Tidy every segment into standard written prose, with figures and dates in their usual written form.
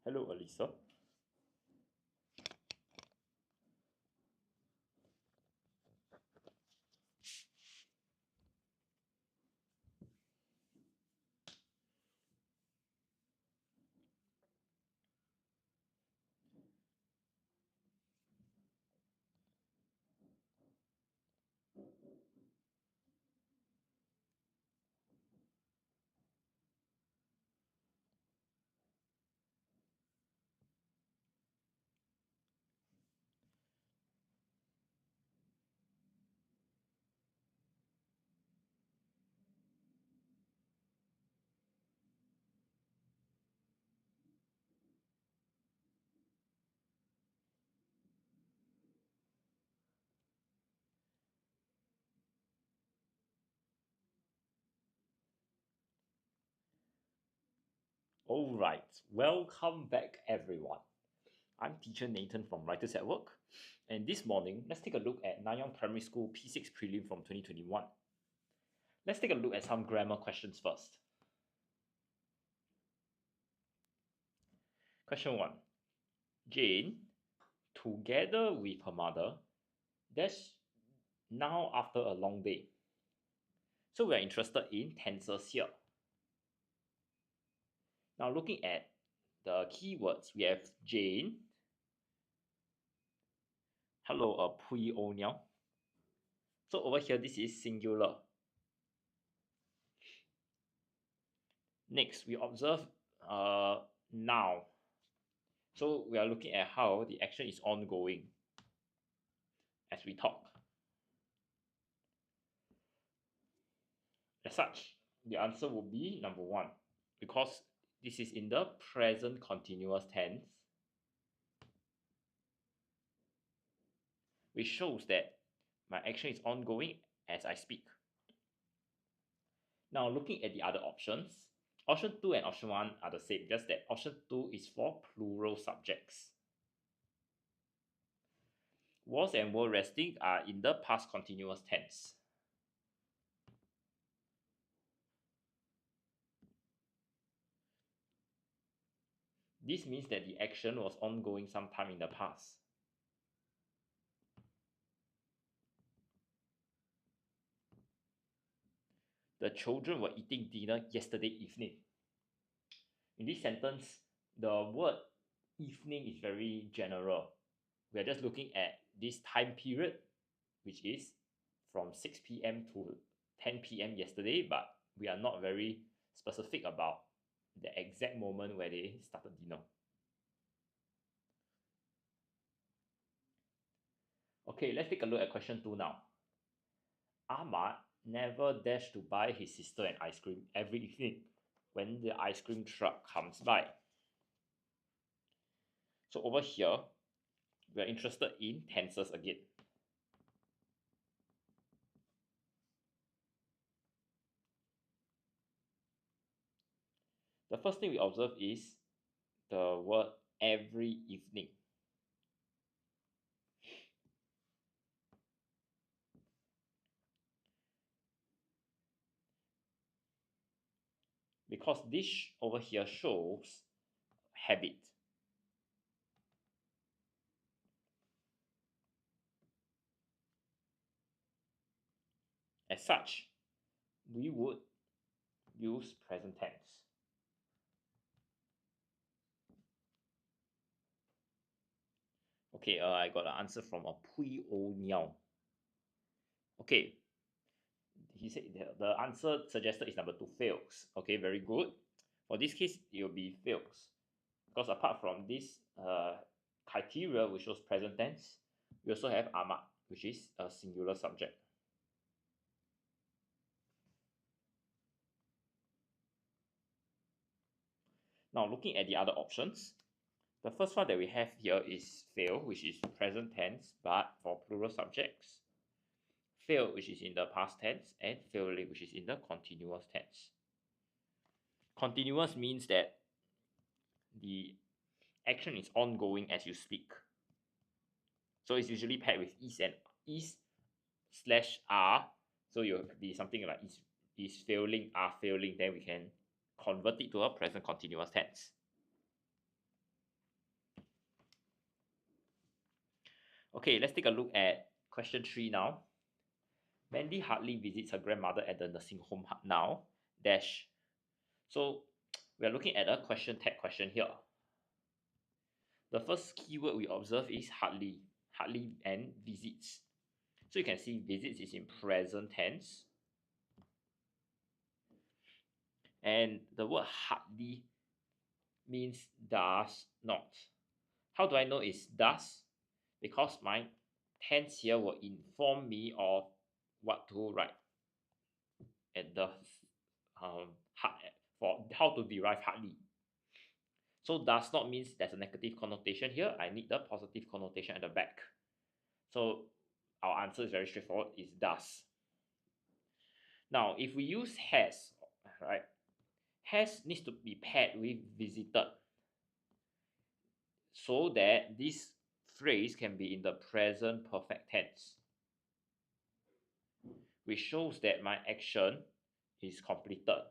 Hello, Alisa. All right, welcome back, everyone. I'm teacher Nathan from Writers at Work, and this morning, let's take a look at Nanyang Primary School P6 Prelim from 2021. Let's take a look at some grammar questions first. Question 1. Jane, together with her mother, dash now after a long day. So we are interested in tenses here. Now looking at the keywords, we have Jane. Hello, Pui O Niao. So over here, this is singular. Next, we observe now. So we are looking at how the action is ongoing as we talk. As such, the answer will be number 1, because this is in the present continuous tense, which shows that my action is ongoing as I speak. Now looking at the other options, option 2 and option 1 are the same, just that option 2 is for plural subjects. Was and were resting are in the past continuous tense. This means that the action was ongoing sometime in the past. The children were eating dinner yesterday evening. In this sentence, the word evening is very general. We are just looking at this time period, which is from 6 p.m. to 10 p.m. yesterday, but we are not very specific about the exact moment where they started dinner. Okay, let's take a look at question 2 now. Ahmad never dares to buy his sister an ice cream every evening when the ice cream truck comes by. So over here, we are interested in tenses again. The first thing we observe is the word every evening. Because this over here shows habit. As such, we would use present tense. Okay, I got an answer from a Pui O Niao. Okay, he said the answer suggested is number 2, fails. Okay, very good. For this case, it will be fails. Because apart from this criteria, which shows present tense, we also have Ahmad, which is a singular subject. Now, looking at the other options, the first one that we have here is fail, which is present tense, but for plural subjects. Fail, which is in the past tense, and failing, which is in the continuous tense. Continuous means that the action is ongoing as you speak. So it's usually paired with is slash are. So it will be something like is failing, are failing, then we can convert it to a present continuous tense. Okay, let's take a look at question 3 now. Mandy hardly visits her grandmother at the nursing home now. Dash. So we are looking at a question tag question here. The first keyword we observe is hardly. Hardly and visits. So you can see visits is in present tense. And the word hardly means does not. How do I know it's does? Because my tense here will inform me of what to write at the for how to derive hardly. So does not means there's a negative connotation here. I need the positive connotation at the back. So our answer is very straightforward. It's does. Now, if we use has, right? Has needs to be paired with visited, so that this phrase can be in the present perfect tense, which shows that my action is completed,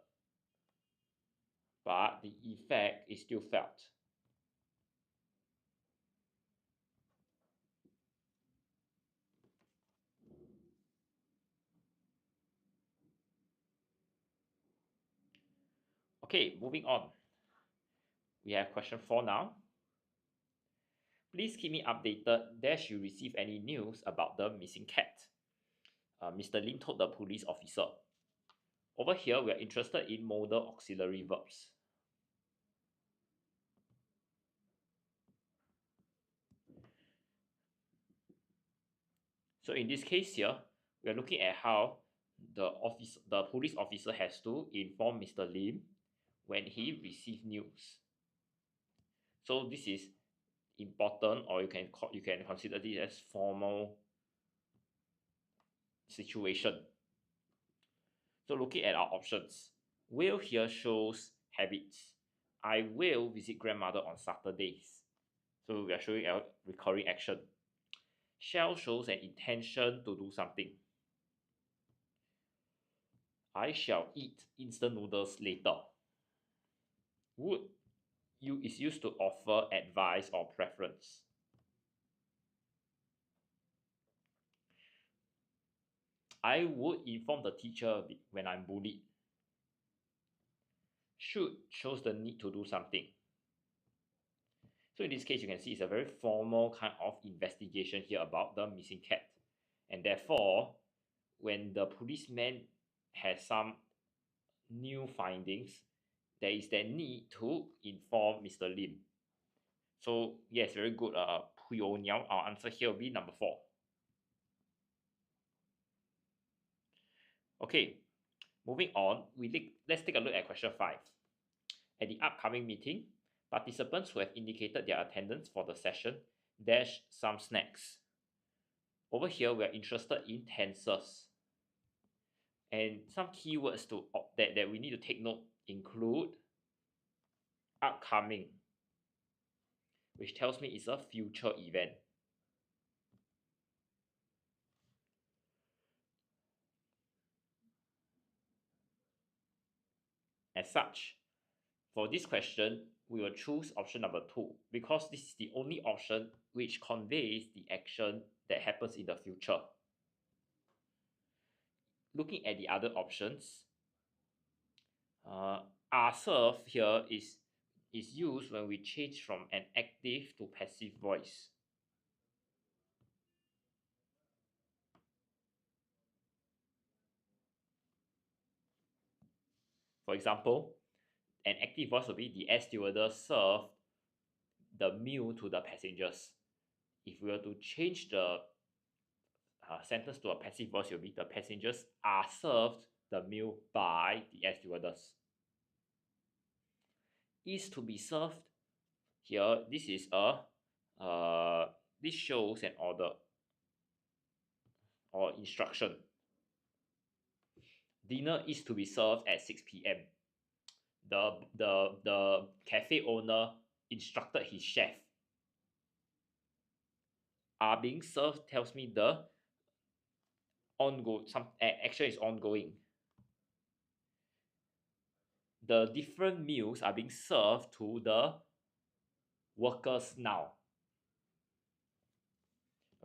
but the effect is still felt. Okay, moving on. We have question 4 now. Please keep me updated. Dash you receive any news about the missing cat? Mr. Lim told the police officer. Over here, we are interested in modal auxiliary verbs. So in this case here, we are looking at how the police officer has to inform Mr. Lim when he received news. So this is important, or you can consider this as formal situation. So looking at our options, will here shows habits. I will visit grandmother on Saturdays. So we are showing a recurring action. Shall shows an intention to do something. I shall eat instant noodles later. Would you is used to offer advice or preference. I would inform the teacher when I'm bullied. Should shows the need to do something. So in this case, you can see it's a very formal kind of investigation here about the missing cat. And therefore, when the policeman has some new findings, there is that need to inform Mr. Lim. So yes, very good. Our answer here will be number 4. Okay, moving on, let's take a look at question 5. At the upcoming meeting, participants who have indicated their attendance for the session dash some snacks. Over here, we are interested in tenses. And some keywords that we need to take note include upcoming, which tells me it's a future event. As such, for this question, we will choose option number 2 because this is the only option which conveys the action that happens in the future. Looking at the other options, are served here is used when we change from an active to passive voice. For example, an active voice will be the air stewardess served the meal to the passengers. If we were to change the sentence to a passive voice, it will be the passengers are served the meal by the air stewardess. Is to be served here, this is this shows an order or instruction. Dinner is to be served at 6 p.m. The cafe owner instructed his chef. Are being served tells me the some action is ongoing. The different meals are being served to the workers now.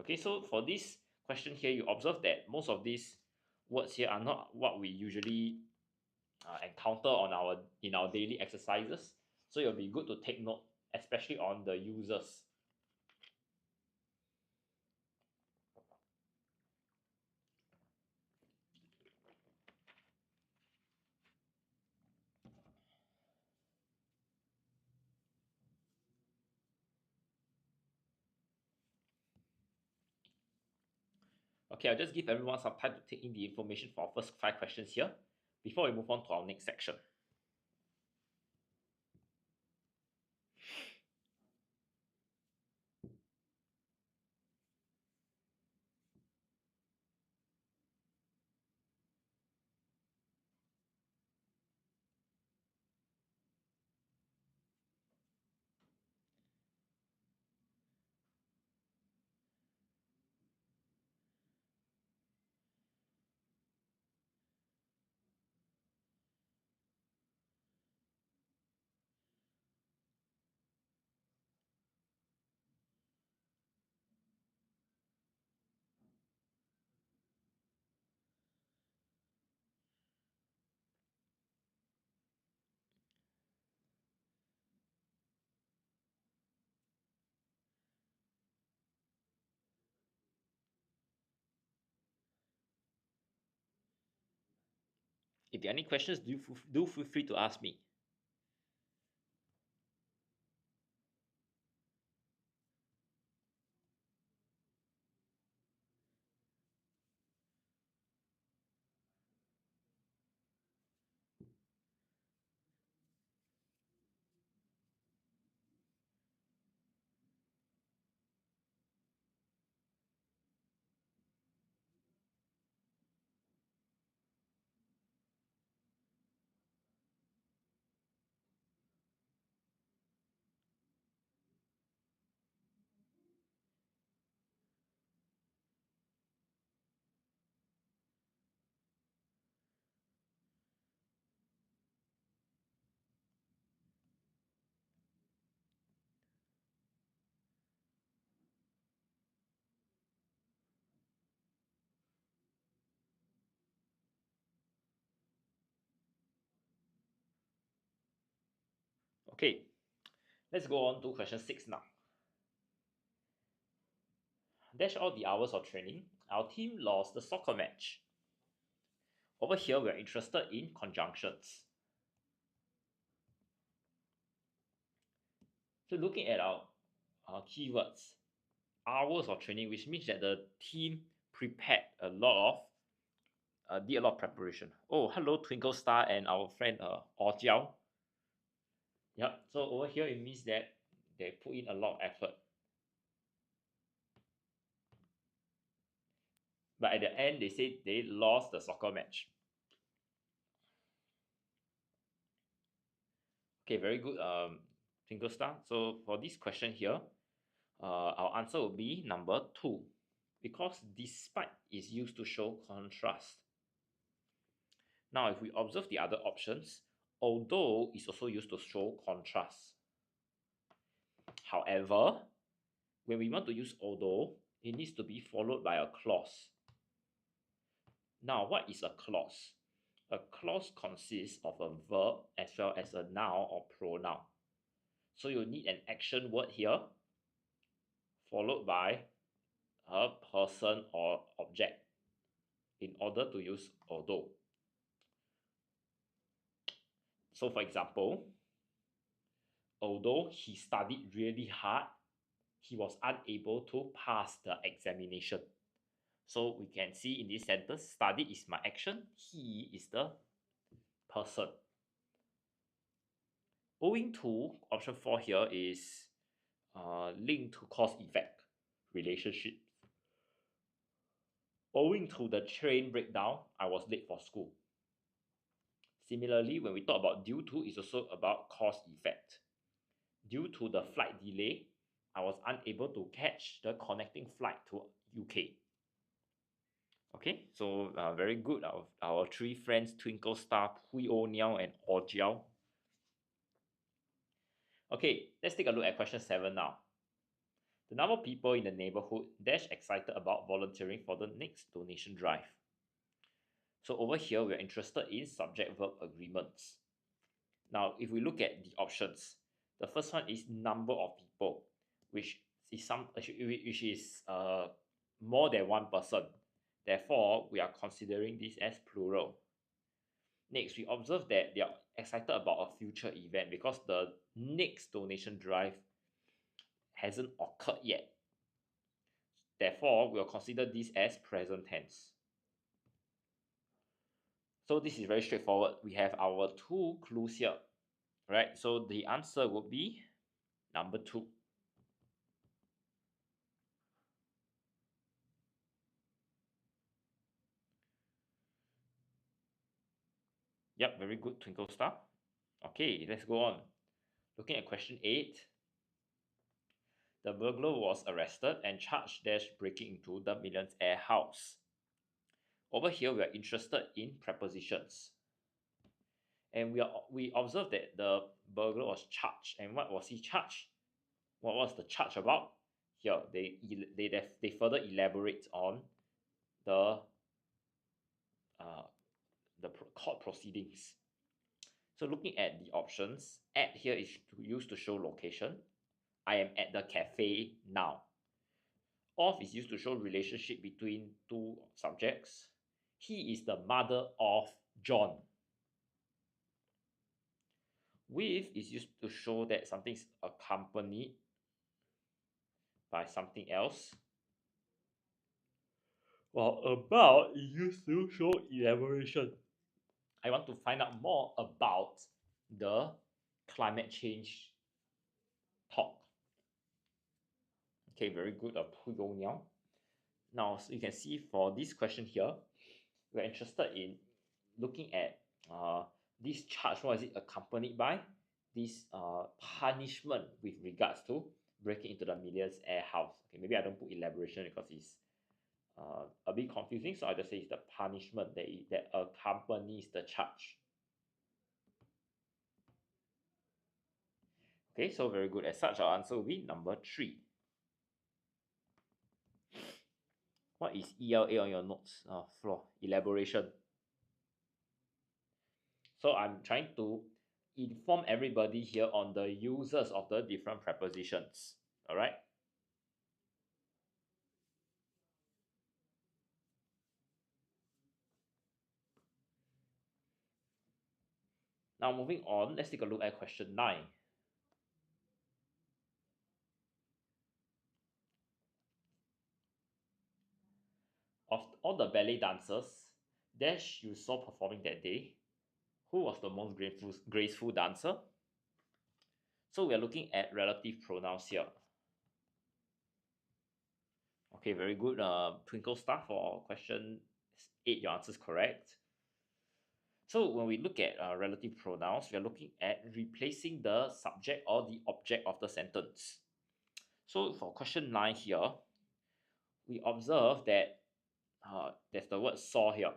Okay, so for this question here, you observe that most of these words here are not what we usually encounter on our daily exercises. So it'll be good to take note, especially on the users. Okay, I'll just give everyone some time to take in the information for our first 5 questions here before we move on to our next section. If there are any questions, do feel free to ask me. Okay, let's go on to question 6 now. Dash out the hours of training. Our team lost the soccer match. Over here, we're interested in conjunctions. So looking at our keywords, hours of training, which means that the team prepared a lot of, did a lot of preparation. Oh, hello, Twinkle Star and our friend Jiao. Yep, so over here it means that they put in a lot of effort. But at the end, they say they lost the soccer match. Okay, very good, Twinkle Star. So for this question here, our answer will be number 2, because despite is used to show contrast. Now, if we observe the other options, although is also used to show contrast. However, when we want to use although, it needs to be followed by a clause. Now, what is a clause? A clause consists of a verb as well as a noun or pronoun. So you need an action word here, followed by a person or object in order to use although. So for example, although he studied really hard, he was unable to pass the examination. So we can see in this sentence, study is my action, he is the person. Owing to option 4 here is linked to cause effect relationship. Owing to the train breakdown, I was late for school. Similarly, when we talk about due to, it's also about cause effect. Due to the flight delay, I was unable to catch the connecting flight to UK. Okay, so very good. Our 3 friends, Twinkle Star, Hui O Niao, and Jiao. Okay, let's take a look at question 7 now. The number of people in the neighborhood dash excited about volunteering for the next donation drive. So over here, we're interested in subject-verb agreements. Now, if we look at the options, the first one is number of people, which is more than one person. Therefore, we are considering this as plural. Next, we observe that they are excited about a future event because the next donation drive hasn't occurred yet. Therefore, we'll consider this as present tense. So this is very straightforward. We have our two clues here, right? So the answer would be number 2. Yep, very good, Twinkle Star. Okay, let's go on. Looking at question 8. The burglar was arrested and charged breaking into the millionaire house. Over here, we are interested in prepositions. And we observe that the burglar was charged. And what was he charged? What was the charge about? Here, they further elaborate on the court proceedings. So looking at the options, at here is used to show location. I am at the cafe now. Of is used to show relationship between two subjects. He is the mother of John. With is used to show that something is accompanied by something else. While about is used to show elaboration. I want to find out more about the climate change talk. Okay, very good. Now, so you can see for this question here, we're interested in looking at this charge. What is it accompanied by? This punishment with regards to breaking into the millionaire house. Okay, maybe I don't put elaboration because it's a bit confusing, so I'll just say it's the punishment that accompanies the charge. Okay, so very good. As such, our answer will be number 3. What is ELA on your notes? Floor elaboration. So I'm trying to inform everybody here on the uses of the different prepositions. All right. Now moving on, let's take a look at question 9. Of all the ballet dancers that you saw performing that day, who was the most graceful dancer? So we are looking at relative pronouns here. Okay, very good. Twinkle star for question 8. Your answer is correct. So when we look at relative pronouns, we are looking at replacing the subject or the object of the sentence. So for question 9 here, we observe that there's the word saw here.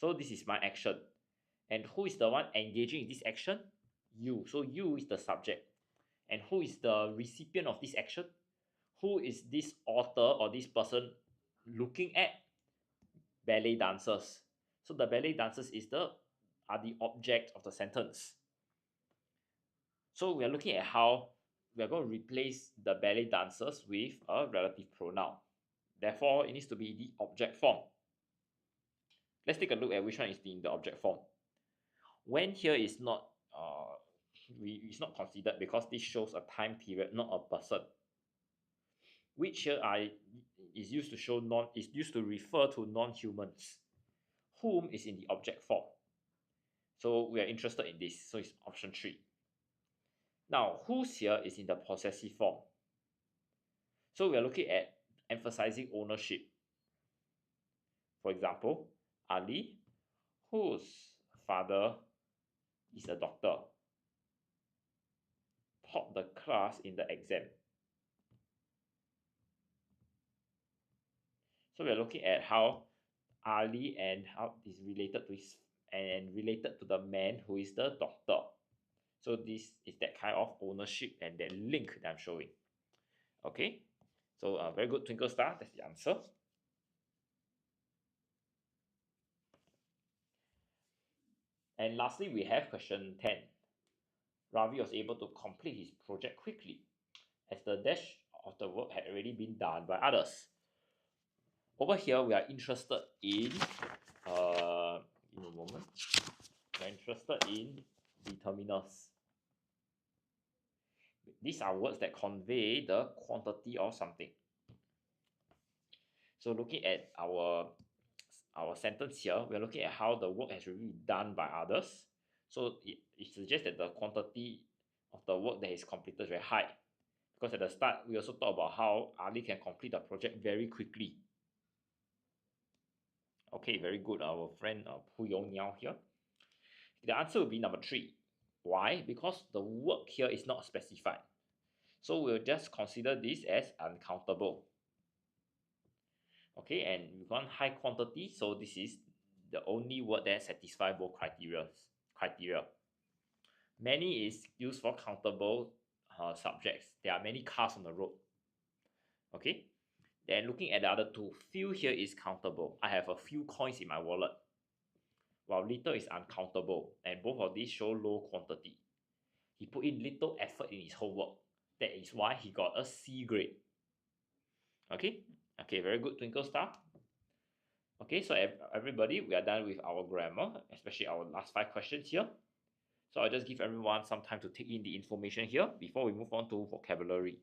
So this is my action. And who is the one engaging in this action? You. So you is the subject. And who is the recipient of this action? Who is this author or this person looking at? Ballet dancers. So the ballet dancers are the object of the sentence. So we are looking at how we are going to replace the ballet dancers with a relative pronoun. Therefore, it needs to be the object form. Let's take a look at which one is in the object form. When here is not it's not considered because this shows a time period, not a person. Which here is used to refer to non-humans. Whom is in the object form. So we are interested in this. So it's option 3. Now, whose here is in the possessive form. So we are looking at emphasizing ownership. For example, Ali, whose father is a doctor, topped the class in the exam. So we are looking at how Ali and how is related to the man who is the doctor. So this is that kind of ownership and that link that I'm showing. Okay, so very good, twinkle star, that's the answer. And lastly, we have question 10. Ravi was able to complete his project quickly as the dash of the work had already been done by others. Over here, we are interested in, in a moment, we are interested in determiners. These are words that convey the quantity of something. So looking at our sentence here, we are looking at how the work has already been done by others. So it suggests that the quantity of the work that is completed is very high. Because at the start, we also talked about how Ali can complete the project very quickly. Okay, very good. Our friend Pu Yong Niao here. The answer will be number 3. Why? Because the work here is not specified. So we'll just consider this as uncountable. Okay, and we want high quantity, so this is the only word that satisfies both criteria. Many is used for countable subjects. There are many cars on the road. Okay, then looking at the other two, few here is countable. I have a few coins in my wallet, while little is uncountable, and both of these show low quantity. He put in little effort in his homework. That is why he got a C grade. Okay, very good, twinkle star. Okay, so everybody, we are done with our grammar, especially our last 5 questions here. So I'll just give everyone some time to take in the information here before we move on to vocabulary.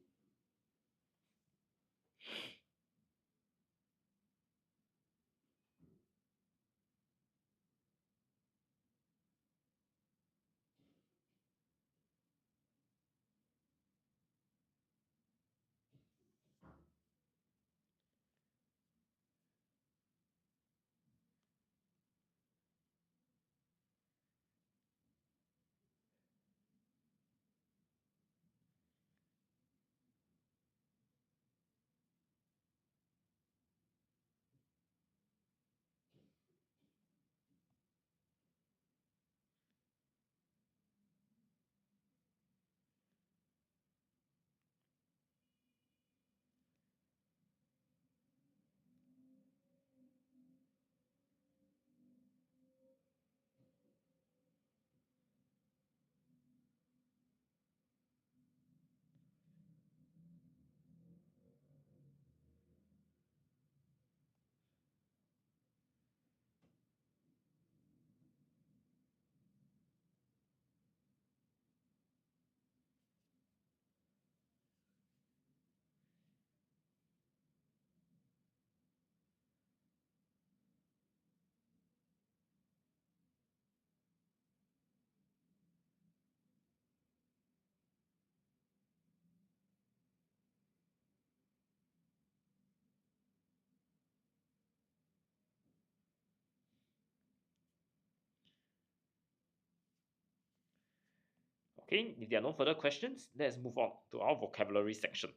Okay, if there are no further questions, let's move on to our vocabulary section.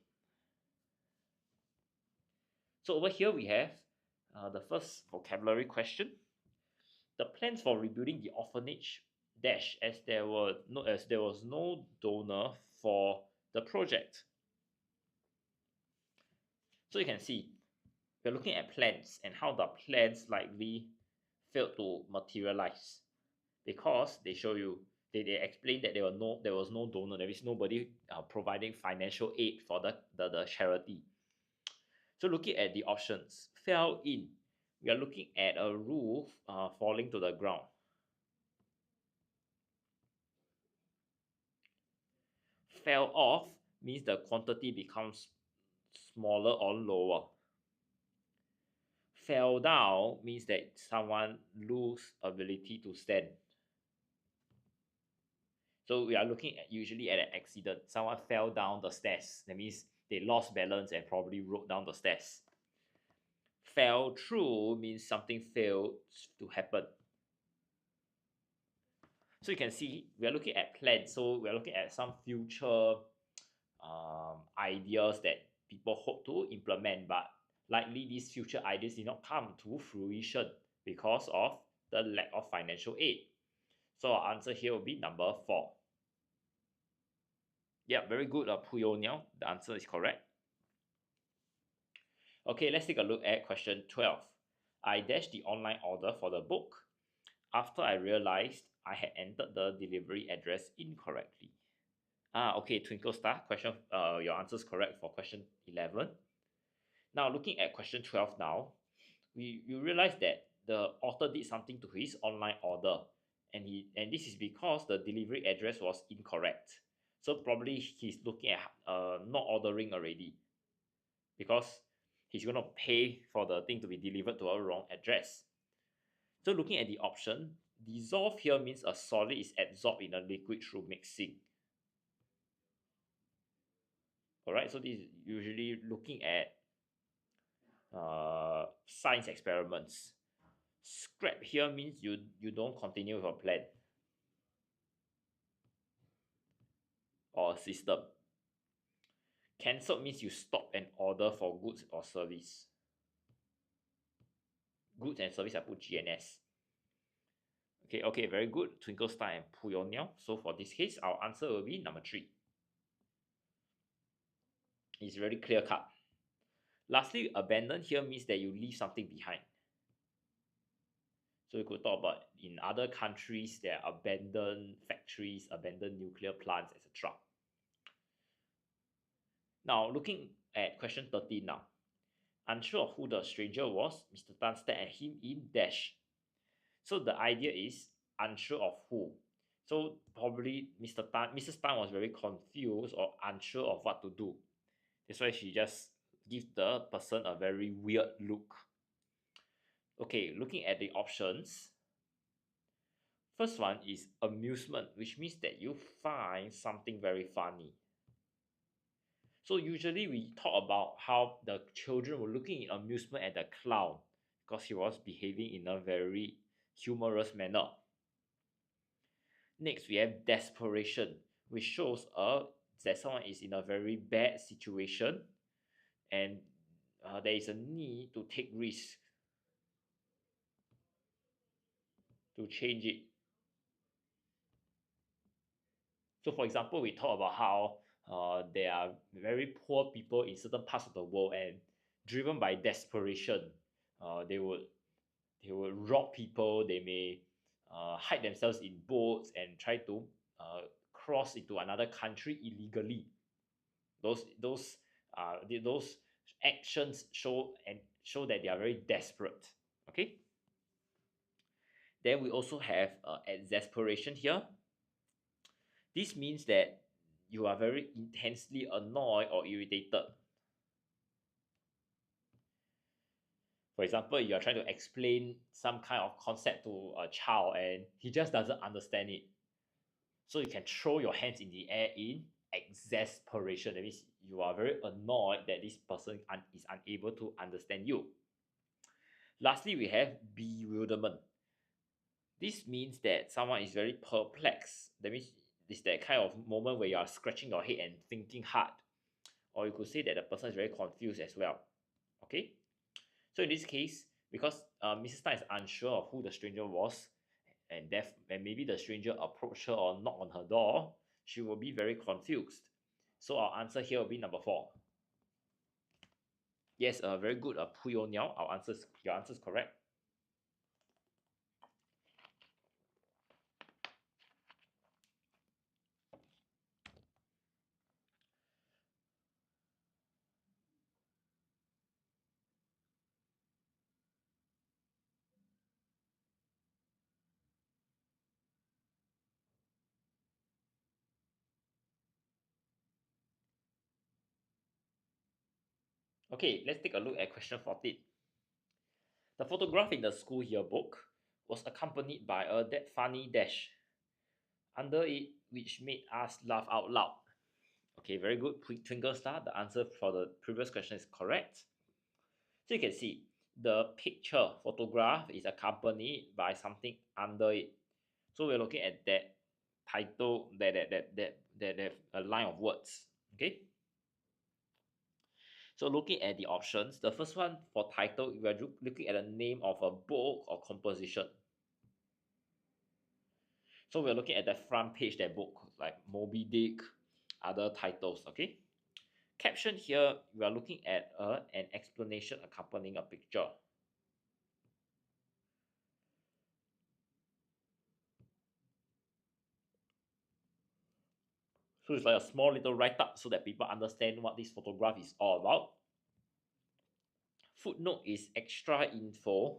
So over here we have the first vocabulary question. The plans for rebuilding the orphanage dash as there was no donor for the project. So you can see we're looking at plans and how the plans likely failed to materialize because they show you they explain that there was no donor, there is nobody providing financial aid for the charity. So looking at the options, fell in, we are looking at a roof falling to the ground. Fell off means the quantity becomes smaller or lower. Fell down means that someone lose ability to stand. So we are looking at usually at an accident. Someone fell down the stairs. That means they lost balance and probably rode down the stairs. Fell through means something failed to happen. So you can see we are looking at plans. So we are looking at some future ideas that people hope to implement, but likely these future ideas did not come to fruition because of the lack of financial aid. So our answer here will be number 4. Yeah, very good, Puyo Niao. The answer is correct. Okay, let's take a look at question 12. I dashed the online order for the book after I realized I had entered the delivery address incorrectly. Okay, Twinkle Star, question, your answer is correct for question 11. Now, looking at question 12 now, you realize that the author did something to his online order, and this is because the delivery address was incorrect. So probably he's looking at not ordering already, because he's going to pay for the thing to be delivered to a wrong address. So looking at the option, dissolve here means a solid is absorbed in a liquid through mixing. Alright, so this is usually looking at science experiments. Scrap here means you don't continue with a plan or a system. Cancelled means you stop an order for goods or service. Goods and service I put GNS. Okay, very good. Twinkle Star and Puyo Niao. So for this case, our answer will be number 3. It's very clear cut. Lastly, abandon here means that you leave something behind. So we could talk about in other countries there are abandoned factories, abandoned nuclear plants, etc. Now looking at question 13 now. Unsure of who the stranger was, Mr. Tan stared at him in dash. So the idea is unsure of who. So probably Mrs. Tan was very confused or unsure of what to do. That's why she just gives the person a very weird look. Okay, looking at the options. First one is amusement, which means that you find something very funny. So usually we talk about how the children were looking in amusement at the clown because he was behaving in a very humorous manner. Next, we have desperation, which shows that someone is in a very bad situation and there is a need to take risks to change it. So for example, we talk about how there are very poor people in certain parts of the world, and driven by desperation, they would rob people. They may hide themselves in boats and try to cross into another country illegally. Those actions show that they are very desperate. Okay. Then we also have exasperation here. This means that you are very intensely annoyed or irritated. For example, you are trying to explain some kind of concept to a child and he just doesn't understand it. So you can throw your hands in the air in exasperation. That means you are very annoyed that this person is unable to understand you. Lastly, we have bewilderment. This means that someone is very perplexed. That means it's that kind of moment where you are scratching your head and thinking hard. Or you could say that the person is very confused as well. Okay? So in this case, because Mrs. Tan is unsure of who the stranger was, and maybe the stranger approached her or knocked on her door, she will be very confused. So our answer here will be number 4. Yes, very good. Puyo Niao. Your answer is correct. Okay, let's take a look at question 14. The photograph in the school yearbook was accompanied by a that funny dash under it, which made us laugh out loud. Okay, very good. Twinkle Star. The answer for the previous question is correct. So you can see the picture photograph is accompanied by something under it. So we're looking at that title, that a line of words. Okay. So looking at the options, the first one for title, we are looking at the name of a book or composition. So we're looking at the front page, that book, like Moby Dick, other titles. Okay. Caption here, we are looking at an explanation explanation accompanying a picture. So it's like a small little write-up so that people understand what this photograph is all about. Footnote is extra info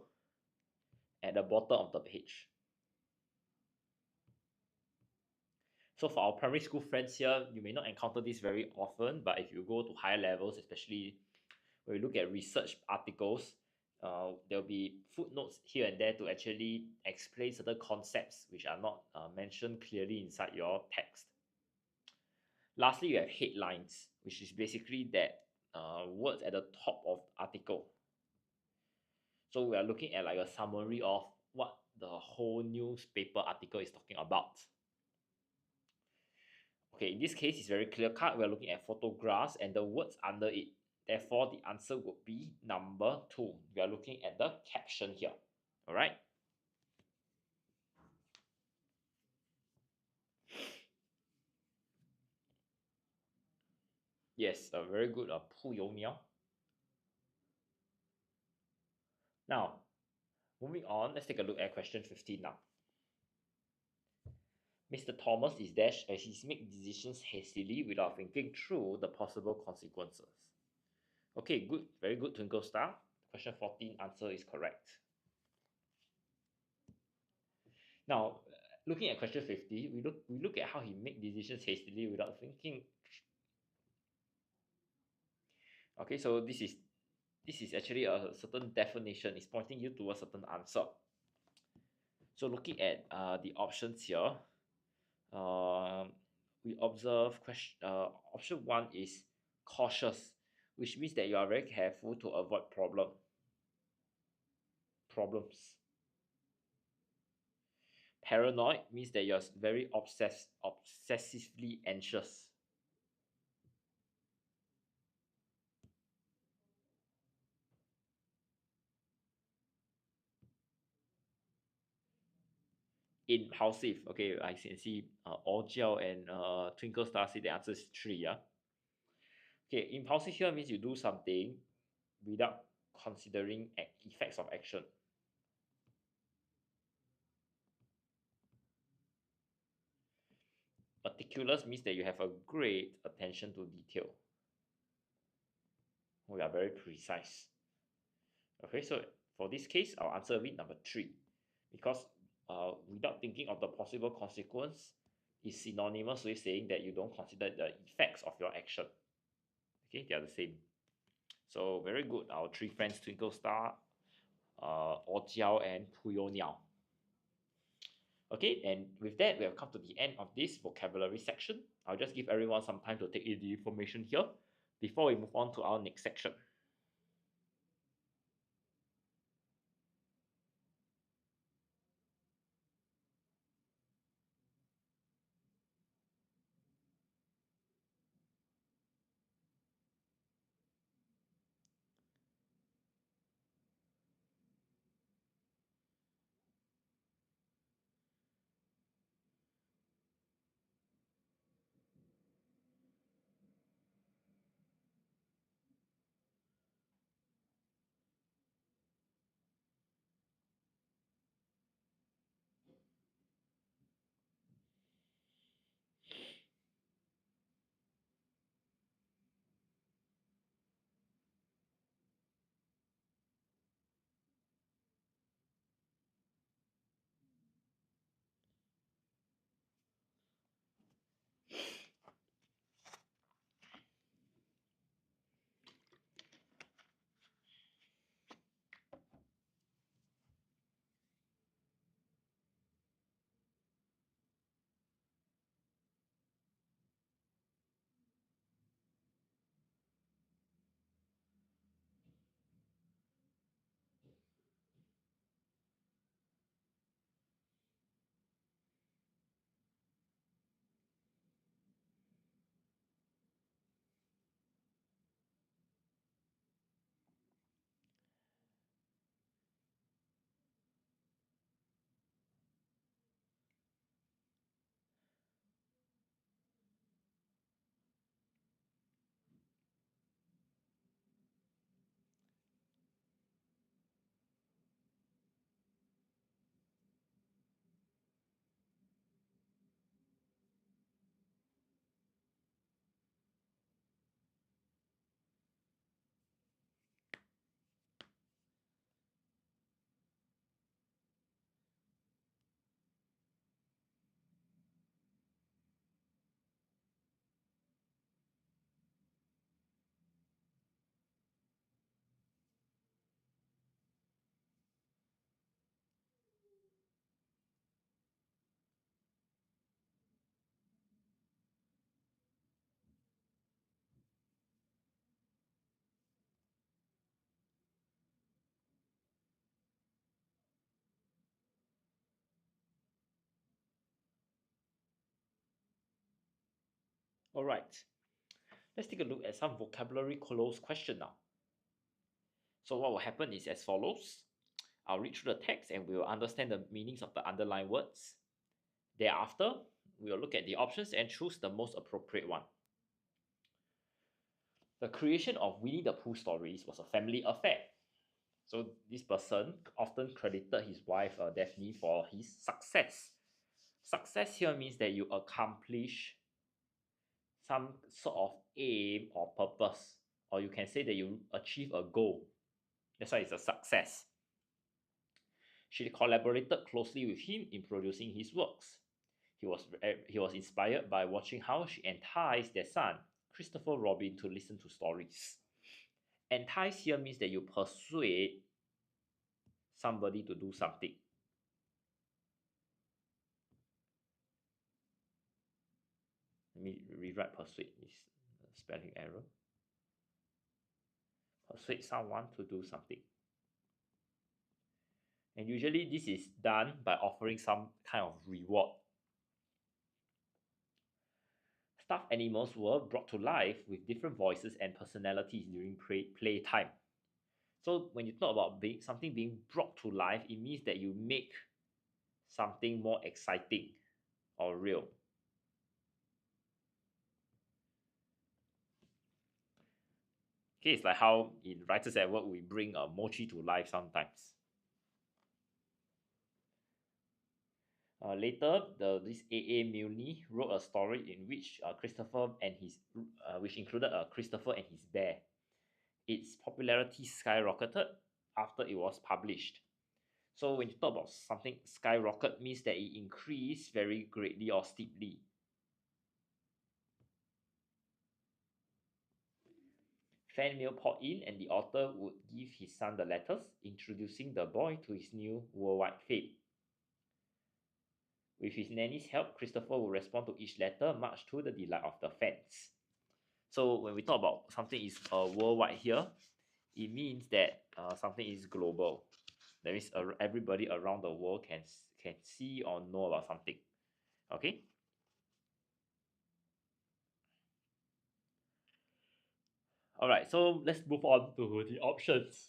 at the bottom of the page. So for our primary school friends here, you may not encounter this very often, but if you go to higher levels, especially when you look at research articles, there'll be footnotes here and there to actually explain certain concepts which are not mentioned clearly inside your text. Lastly, you have headlines, which is basically that words at the top of the article. So we are looking at like a summary of what the whole newspaper article is talking about. Okay, in this case, it's very clear cut. We're looking at photographs and the words under it. Therefore, the answer would be number 2. We are looking at the caption here. All right. Yes, a very good 铺油苗. Now, moving on, let's take a look at question 15 now. Mr. Thomas is dash as he makes decisions hastily without thinking through the possible consequences. Okay, good, very good, Twinkle Star. Question 14 answer is correct. Now, looking at question 50, we look at how he makes decisions hastily without thinking. Okay, so this is actually a certain definition. It's pointing you towards a certain answer. So looking at the options here, we observe option 1 is cautious, which means that you are very careful to avoid problems. Paranoid means that you're very obsessively anxious. Impulsive. Okay, I can see Orjiao and Twinkle Star say the answer is 3. Yeah. Okay, impulsive here means you do something without considering effects of action. Meticulous means that you have a great attention to detail. We are very precise. Okay, so for this case, our answer will be number 3, because without thinking of the possible consequence is synonymous with saying that you don't consider the effects of your action. Okay, they are the same. So very good, our 3 friends, Twinkle Star, Orjiao and Puyo Niao. Okay, and with that, we have come to the end of this vocabulary section. I'll just give everyone some time to take in the information here before we move on to our next section. All right. Let's take a look at some vocabulary close question now. So what will happen is as follows. I'll read through the text and we will understand the meanings of the underlined words. Thereafter, we will look at the options and choose the most appropriate one. The creation of Winnie the Pooh stories was a family affair. So this person often credited his wife Daphne for his success. Success here means that you accomplish some sort of aim or purpose, or you can say that you achieve a goal. That's why it's a success. She collaborated closely with him in producing his works. He was inspired by watching how she enticed their son, Christopher Robin, to listen to stories. Entice here means that you persuade somebody to do something. Let me rewrite persuade, is a spelling error. Persuade someone to do something. And usually this is done by offering some kind of reward. Stuffed animals were brought to life with different voices and personalities during playtime. So when you talk about something being brought to life, it means that you make something more exciting or real. Okay, it's like how in Writers at Work we bring a mochi to life sometimes. Later, this A.A. Milne wrote a story in which which included Christopher and his bear. Its popularity skyrocketed after it was published. So when you talk about something skyrocket, means that it increased very greatly or steeply. Fan mail poured in, and the author would give his son the letters, introducing the boy to his new worldwide fame. With his nanny's help, Christopher would respond to each letter, much to the delight of the fans. So when we talk about something is worldwide here, it means that something is global. That means everybody around the world can see or know about something. Okay. All right. So let's move on to the options.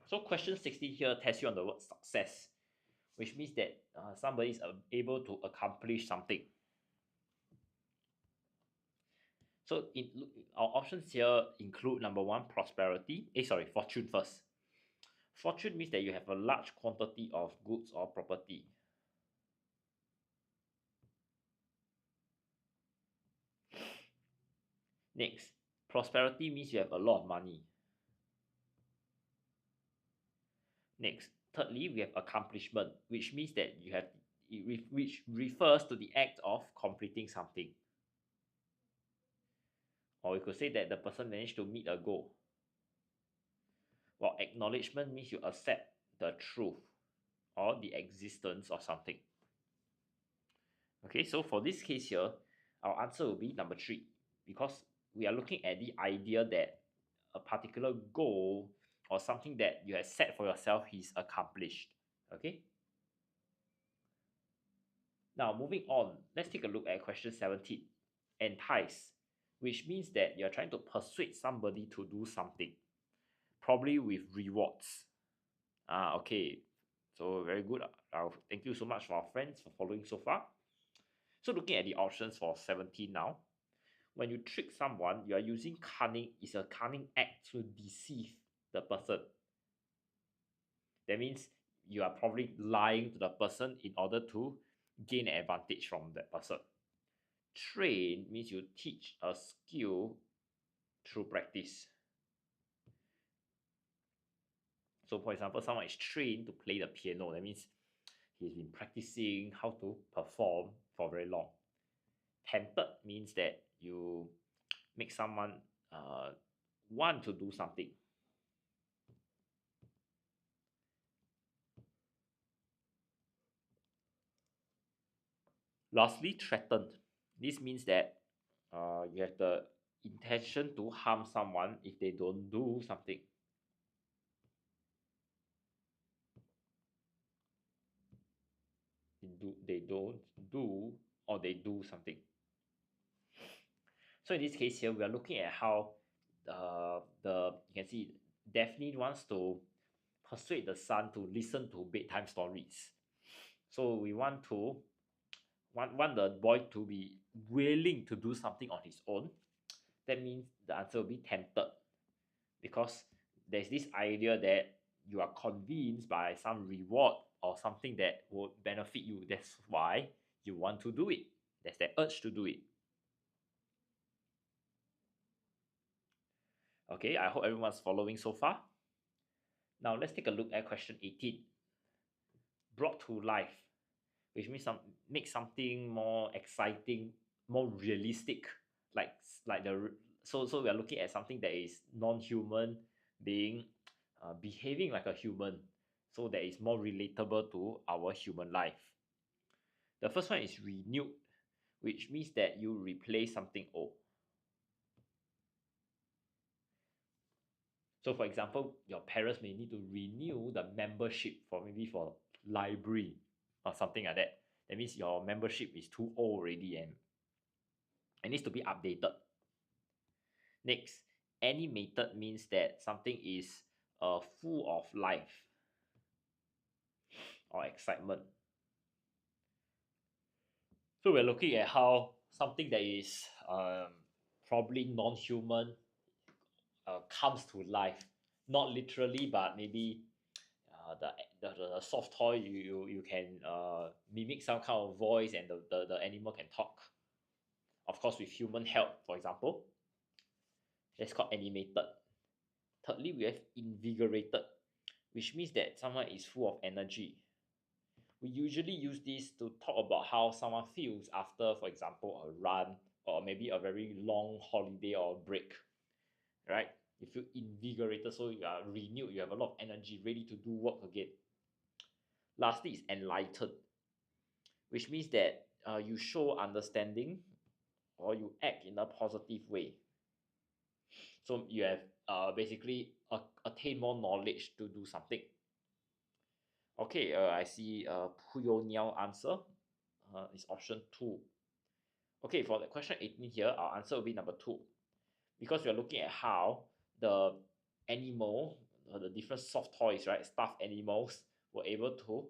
So question 60 here tests you on the word success, which means that somebody is able to accomplish something. So our options here include number one, fortune first. Fortune means that you have a large quantity of goods or property. Next, prosperity means you have a lot of money. Next, thirdly, we have accomplishment, which means that which refers to the act of completing something. Or we could say that the person managed to meet a goal. While acknowledgement means you accept the truth or the existence of something. Okay, so for this case here, our answer will be number 3, because we are looking at the idea that a particular goal or something that you have set for yourself is accomplished. Okay. Now moving on, let's take a look at question 17. Entice, which means that you're trying to persuade somebody to do something, probably with rewards. Okay. So very good. Thank you so much for our friends for following so far. So looking at the options for 17 now. When you trick someone, you are using cunning. It's a cunning act to deceive the person. That means you are probably lying to the person in order to gain an advantage from that person. Train means you teach a skill through practice. So for example, someone is trained to play the piano. That means he's been practicing how to perform for very long. Tempted means that you make someone want to do something. Lastly, threatened. This means that you have the intention to harm someone if they don't do something. they don't do, or they do something. So in this case here, we are looking at how you can see Daphne wants to persuade the son to listen to bedtime stories. So we want the boy to be willing to do something on his own. That means the answer will be tempted, because there's this idea that you are convinced by some reward or something that would benefit you. That's why you want to do it. There's that urge to do it. Okay, I hope everyone's following so far. Now let's take a look at question 18. Brought to life, which means make something more exciting, more realistic, like so we are looking at something that is non-human being behaving like a human, so that is more relatable to our human life. The first one is renewed, which means that you replace something old. So for example, your parents may need to renew the membership for library or something like that. That means your membership is too old already and it needs to be updated. Next, animated means that something is full of life or excitement. So we're looking at how something that is probably non-human comes to life, not literally, but maybe the soft toy, you can mimic some kind of voice and the animal can talk, of course with human help, for example. That's called animated. Thirdly, we have invigorated, which means that someone is full of energy. We usually use this to talk about how someone feels after, for example, a run or maybe a very long holiday or break, right? You feel invigorated, so you are renewed, you have a lot of energy, ready to do work again. Lastly is enlightened, which means that you show understanding or you act in a positive way. So you have basically attain more knowledge to do something. Okay, I see Puyo Niao answer is option 2. Okay, for the question 18 here, our answer will be number 2. Because we are looking at how the animal, the different soft toys, right, stuffed animals, were able to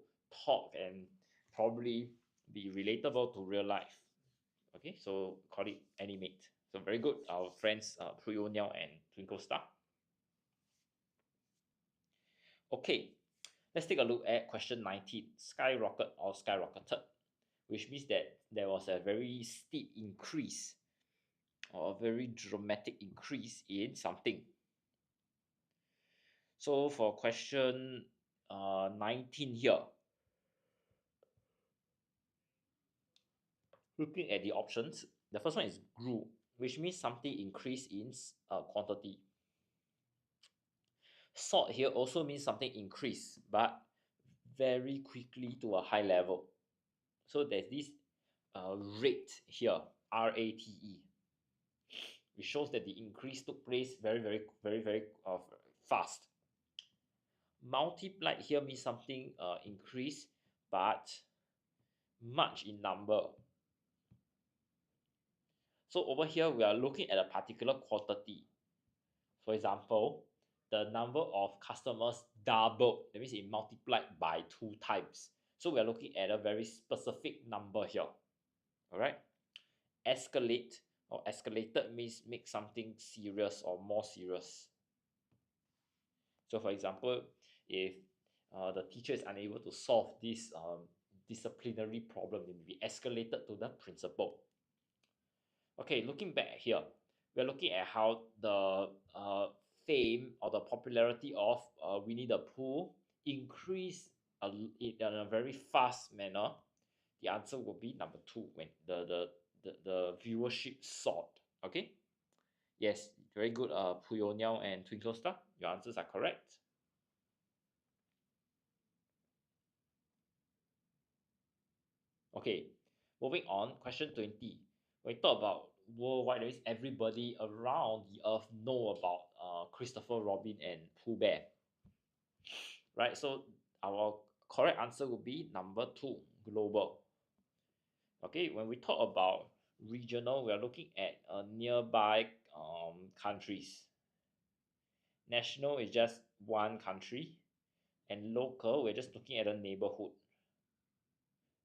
talk and probably be relatable to real life. Okay, so call it animate. So very good, our friends Puyo Niao and Twinkle Star. Okay, let's take a look at question 19. Skyrocket or skyrocketed, which means that there was a very steep increase or a very dramatic increase in something. So for question 19 here, looking at the options, the first one is grew, which means something increased in quantity. Soared here also means something increased, but very quickly to a high level. So there's this rate here, RATE, which shows that the increase took place very fast. Multiplied here means something increased, but much in number. So over here, we are looking at a particular quantity. For example, the number of customers doubled. That means it multiplied by 2 times. So we are looking at a very specific number here. All right. Escalate or escalated means make something serious or more serious. So for example, if the teacher is unable to solve this disciplinary problem, it will be escalated to the principal. Okay, looking back here, we're looking at how the fame or the popularity of Winnie the Pooh increased in a very fast manner. The answer will be number 2, when the viewership soared. Okay, yes, very good, Puyo Niao and Twinkle Star. Your answers are correct. Okay, moving on, question 20. When we talk about worldwide, that means everybody around the earth know about Christopher Robin and Pooh Bear. Right, so our correct answer would be number 2, global. Okay, when we talk about regional, we are looking at nearby countries. National is just one country, and local, we're just looking at a neighborhood.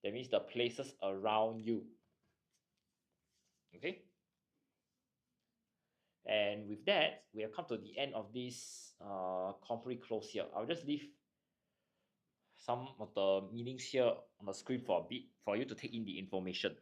That means the places around you. Okay, and with that, we have come to the end of this complete close here. I'll just leave some of the meanings here on the screen for a bit for you to take in the information.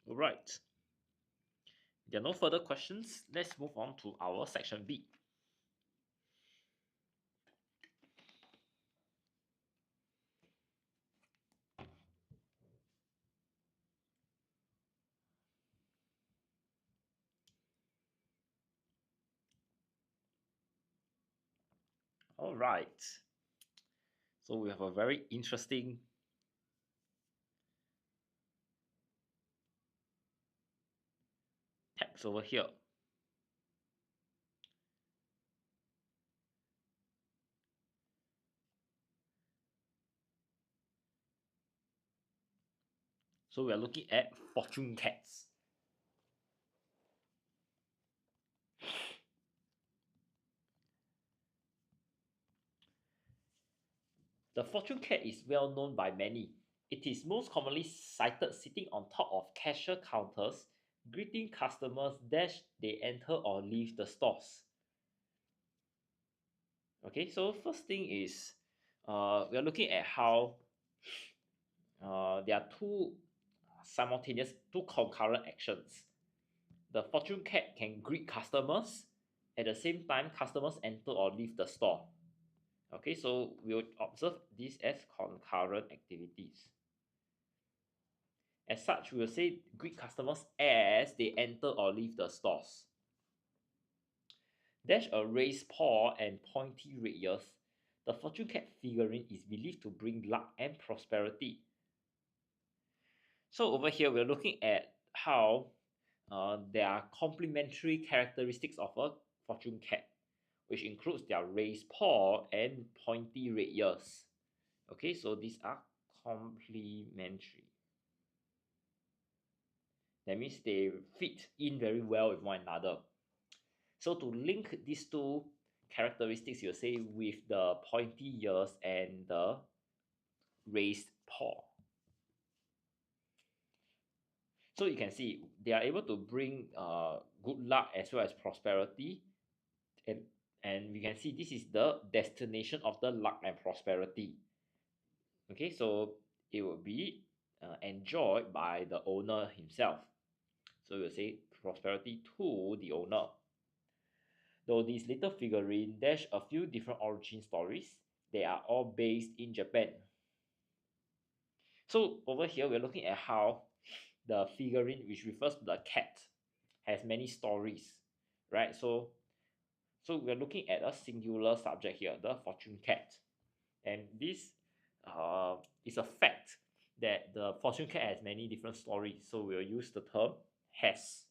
All right. If there are no further questions, let's move on to our section B. All right. So we have a very interesting text over here. So we are looking at fortune cats. The fortune cat is well known by many. It is most commonly sighted sitting on top of cashier counters, greeting customers as they enter or leave the stores. Okay, so first thing is we are looking at how there are two concurrent actions. The fortune cat can greet customers. At the same time, customers enter or leave the store. Okay, so we'll observe this as concurrent activities. As such, we will say greet customers as they enter or leave the stores. Dash a raised paw and pointy red ears. The fortune cat figurine is believed to bring luck and prosperity. So over here, we're looking at how there are complementary characteristics of a fortune cat, which includes their raised paw and pointy red ears. Okay, so these are complementary. That means they fit in very well with one another. So to link these two characteristics, you'll say with the pointy ears and the raised paw. So you can see they are able to bring good luck as well as prosperity, and we can see this is the destination of the luck and prosperity. Okay, so it will be enjoyed by the owner himself. So we'll say prosperity to the owner. Though these little figurine dash a few different origin stories, they are all based in Japan. So over here, we're looking at how the figurine, which refers to the cat, has many stories, right? So we're looking at a singular subject here, the fortune cat. And this is a fact that the fortune cat has many different stories. So we'll use the term has.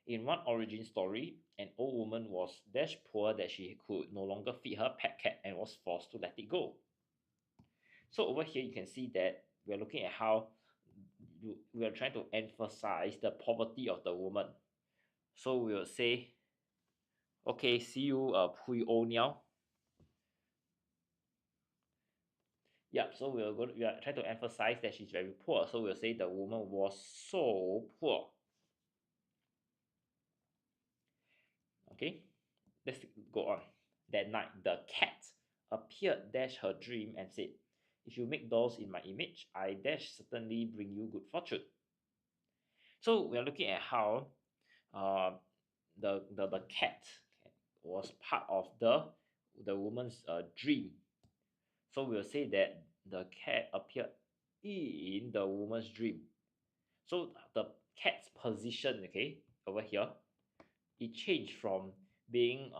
In one origin story, an old woman was dash poor that she could no longer feed her pet cat and was forced to let it go. So over here, you can see that we're looking at how we are trying to emphasize the poverty of the woman. So we'll say, okay, see you, Pui O Niao. Yep, so we are trying to emphasize that she's very poor. So we'll say the woman was so poor. Okay, let's go on. That night, the cat appeared dash her dream and said, if you make dolls in my image, I dash certainly bring you good fortune. So we are looking at how uh, the cat was part of the woman's dream. So we'll say that the cat appeared in the woman's dream. So the cat's position, okay, over here, it changed from being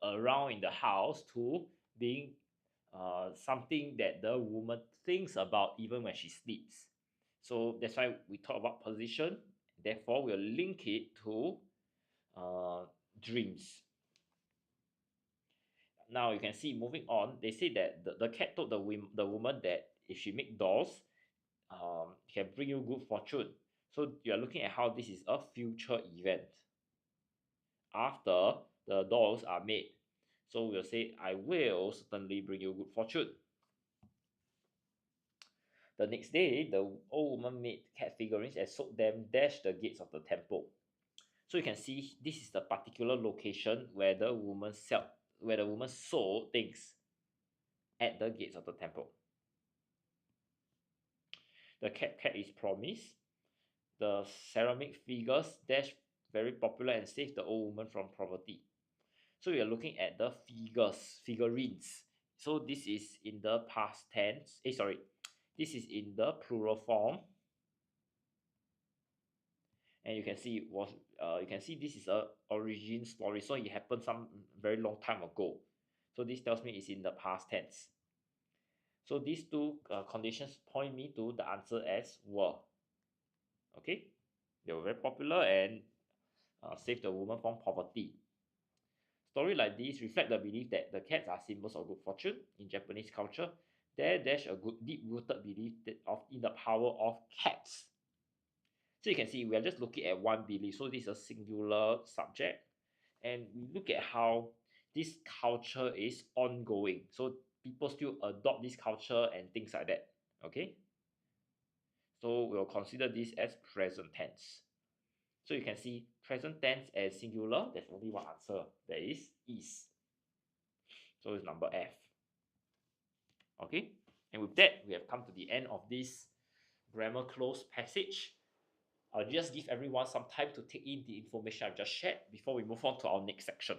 around in the house to being something that the woman thinks about even when she sleeps. So that's why we talk about position. Therefore, we'll link it to dreams. Now you can see moving on, they say that the cat told the woman that if she make dolls, can bring you good fortune. So you are looking at how this is a future event after the dolls are made. So we'll say, I will certainly bring you good fortune. The next day, the old woman made cat figurines and sold them dash the gates of the temple. So you can see this is the particular location where the woman sold things at the gates of the temple. The cat is promised. The ceramic figures dash very popular and saved the old woman from poverty. So we are looking at the figurines. So this is in the past tense. This is in the plural form. And you can see this is a origin story. So it happened some very long time ago. So this tells me it's in the past tense. So these two conditions point me to the answer as were. Okay, they were very popular and saved the woman from poverty. Stories like these reflect the belief that the cats are symbols of good fortune. In Japanese culture, there's a good deep-rooted belief in the power of cats. So you can see we are just looking at one belief. So this is a singular subject, and we look at how this culture is ongoing. So people still adopt this culture and things like that. Okay. So we'll consider this as present tense. So you can see present tense as singular. There's only one answer. That is. So it's number F. Okay. And with that, we have come to the end of this grammar close passage. I'll just give everyone some time to take in the information I've just shared before we move on to our next section.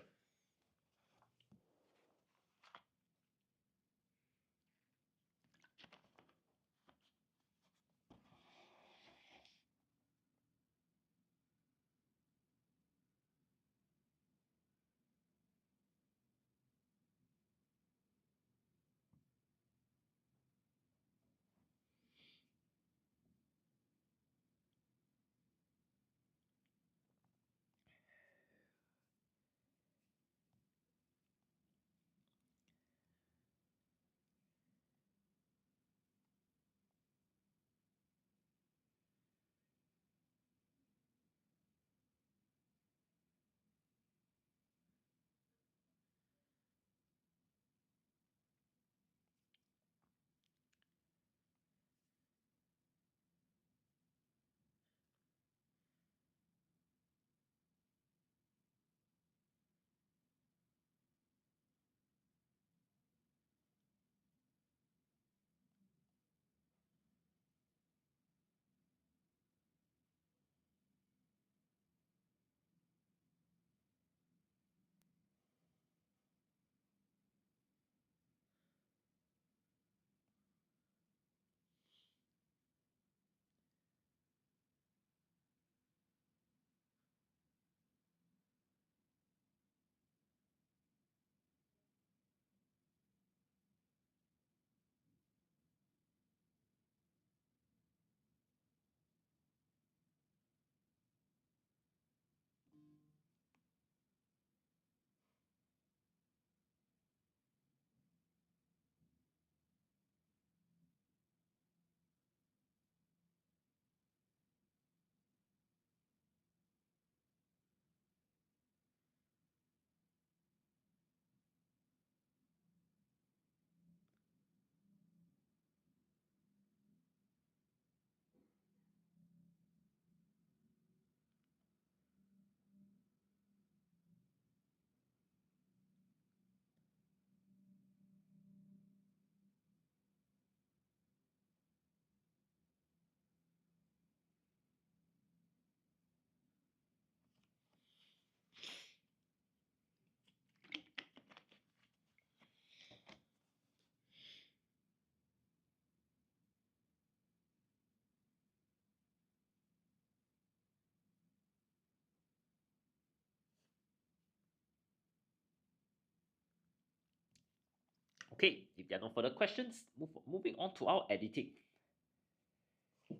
Okay, if there are no further questions, moving on to our editing.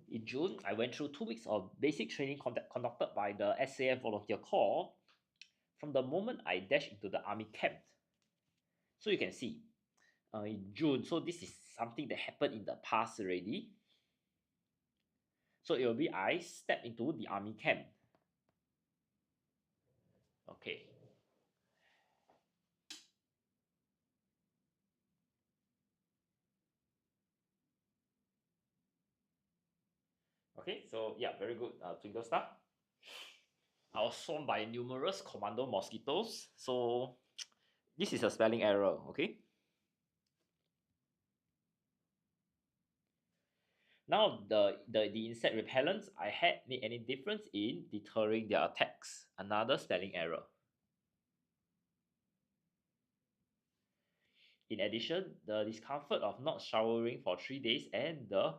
In June, I went through 2 weeks of basic training conducted by the SAF Volunteer Corps from the moment I dashed into the army camp. So you can see in June, so this is something that happened in the past already. So it will be I stepped into the army camp. Okay. Okay, so yeah, very good, Twinkle Star. I was swarmed by numerous commando mosquitoes. So this is a spelling error, okay? Now the insect repellents I had made any difference in deterring their attacks. Another spelling error. In addition, the discomfort of not showering for 3 days and the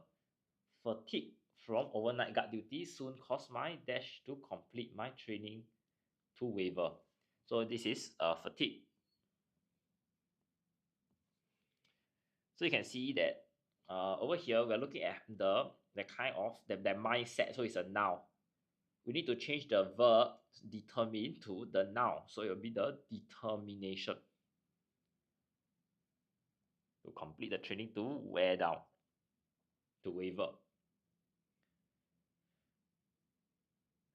fatigue from overnight guard duty soon caused my dash to complete my training to waver. So this is fatigue. So you can see that over here we're looking at the kind of that mindset. So it's a noun. We need to change the verb determine to the noun. So it will be the determination to complete the training to wear down, to waver.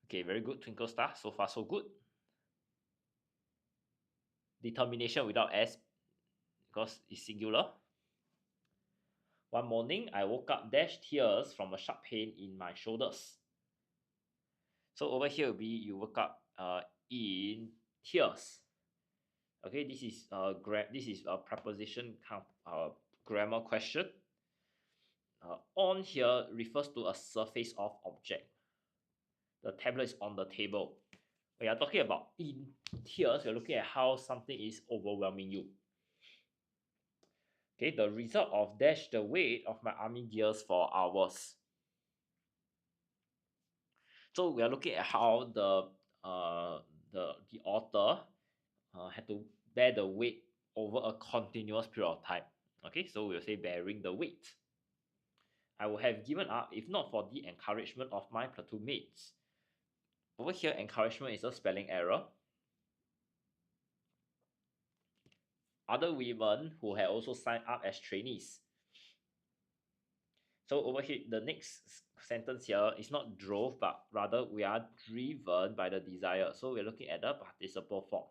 Okay, very good, Twinkle Star. So far, so good. Determination without S because it's singular. One morning, I woke up dashed tears from a sharp pain in my shoulders. So over here will be you woke up in tears. Okay, this is a preposition kind of grammar question. On here refers to a surface of object. The tablet is on the table. When you're talking about in tears, you're looking at how something is overwhelming you. Okay, the result of dash the weight of my army gears for hours. So we are looking at how the author had to bear the weight over a continuous period of time. Okay, so we'll say bearing the weight. I would have given up if not for the encouragement of my platoon mates. Over here, encouragement is a spelling error. Other women who had also signed up as trainees. So over here, the next sentence here is not drove, but rather we are driven by the desire. So we're looking at the participle form.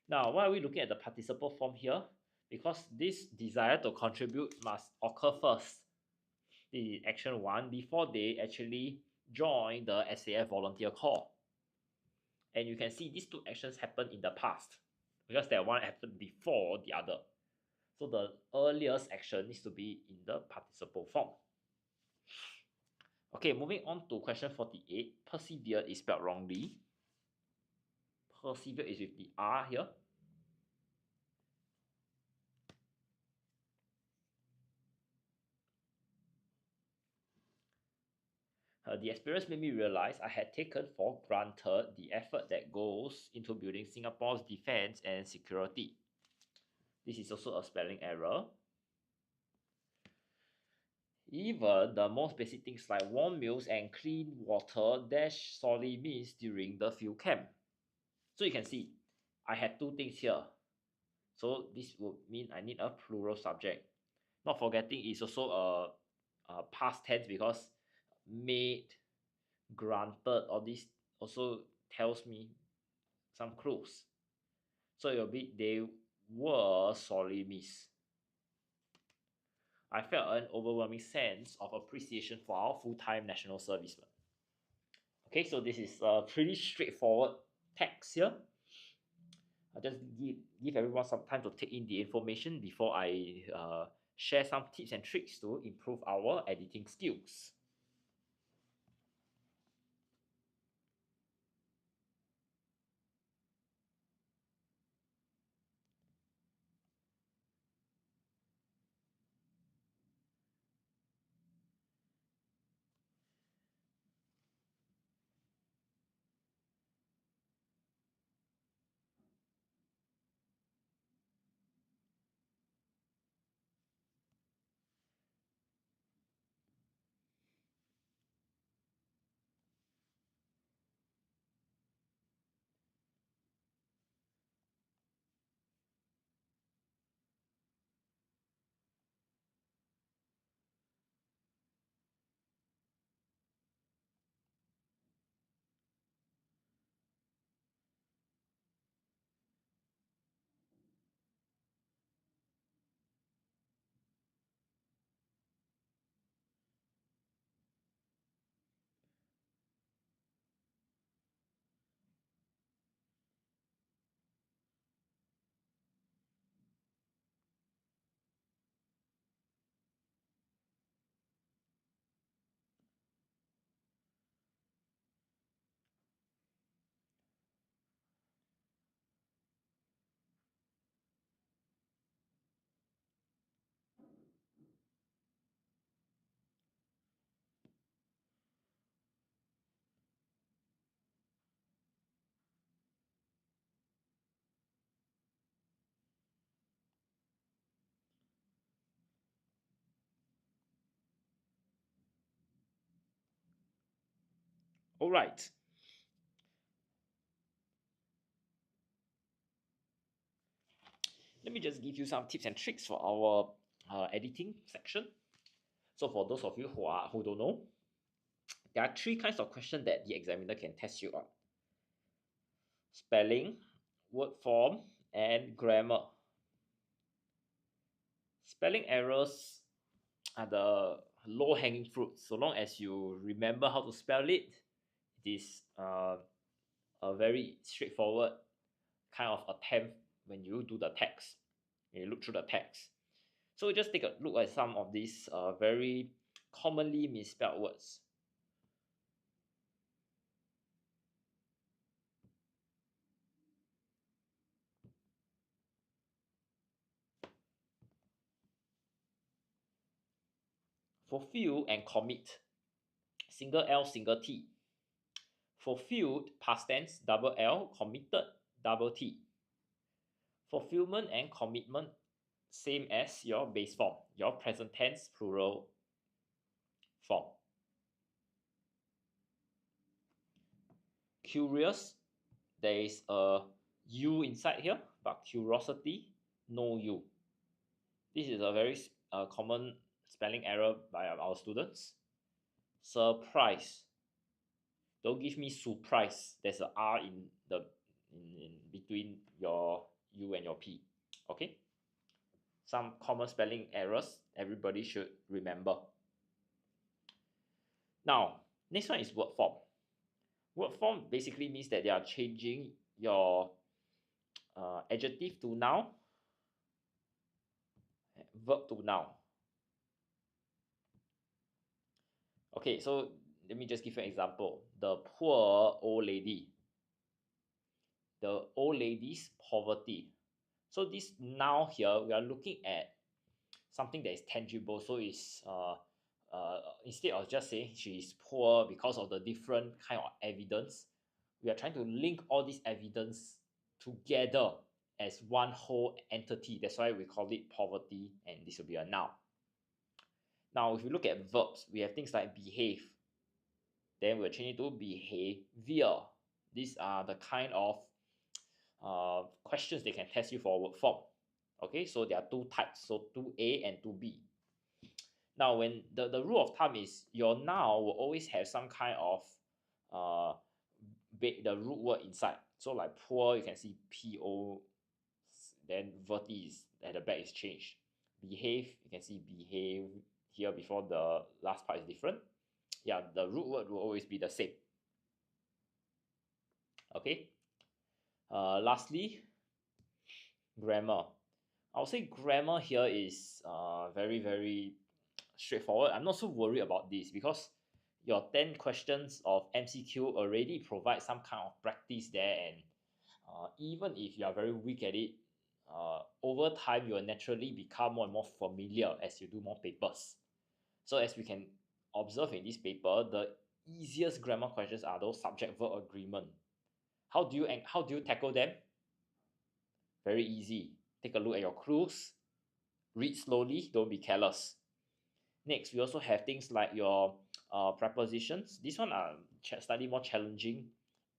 Now, why are we looking at the participle form here? Because this desire to contribute must occur first. This is action 1 before they actually join the SAF Volunteer Corps. And you can see these two actions happen in the past because that one happened before the other. So the earliest action needs to be in the participle form. Okay, moving on to question 48. Persevere is spelled wrongly. Persevere is with the R here. The experience made me realize I had taken for granted the effort that goes into building Singapore's defense and security. This is also a spelling error. Even the most basic things like warm meals and clean water dash sorely missed during the field camp. So you can see, I had two things here. So this would mean I need a plural subject. Not forgetting it's also a past tense because made, granted, all this also tells me some clues. So it will be they were sorely missed. I felt an overwhelming sense of appreciation for our full-time national servicemen. Okay, so this is a pretty straightforward text here. I'll just give everyone some time to take in the information before I share some tips and tricks to improve our editing skills. All right. Let me just give you some tips and tricks for our editing section. So for those of you who don't know, there are three kinds of questions that the examiner can test you on: spelling, word form, and grammar. Spelling errors are the low-hanging fruit. So long as you remember how to spell it, it is a very straightforward kind of attempt when you do the text, when you look through the text. So just take a look at some of these very commonly misspelled words. Fulfill and commit, single L, single T. Fulfilled, past tense, double L, committed, double T. Fulfillment and commitment, same as your base form, your present tense plural form. Curious, there is a U inside here, but curiosity, no U. This is a very common spelling error by our students. Surprise, don't give me surprise. There's a R in the in between your U and your P. Okay, some common spelling errors everybody should remember. Now, next one is word form. Word form basically means that they are changing your adjective to noun, verb to noun. Okay, so let me just give you an example. The poor old lady. The old lady's poverty. So this noun here, we are looking at something that is tangible. So it's instead of just saying she is poor because of the different kind of evidence, we are trying to link all this evidence together as one whole entity. That's why we call it poverty, and this will be a noun. Now, if you look at verbs, we have things like behave. Then we'll change it to behavior. These are the kind of questions they can test you for word form. Okay, so there are two types, so 2A and 2B. Now, when the rule of thumb is your noun will always have some kind of the root word inside. So like poor, you can see PO, then verti is at the back is changed. Behave, you can see behave here before the last part is different. Yeah, the root word will always be the same. Okay. Lastly, grammar. I would say grammar here is very, very straightforward. I'm not so worried about this because your 10 questions of MCQ already provide some kind of practice there, and even if you are very weak at it, over time you will naturally become more and more familiar as you do more papers. So as we can observe in this paper, the easiest grammar questions are those subject-verb agreement. How do you tackle them? Very easy. Take a look at your clues. Read slowly. Don't be careless. Next, we also have things like your prepositions. This one are slightly more challenging.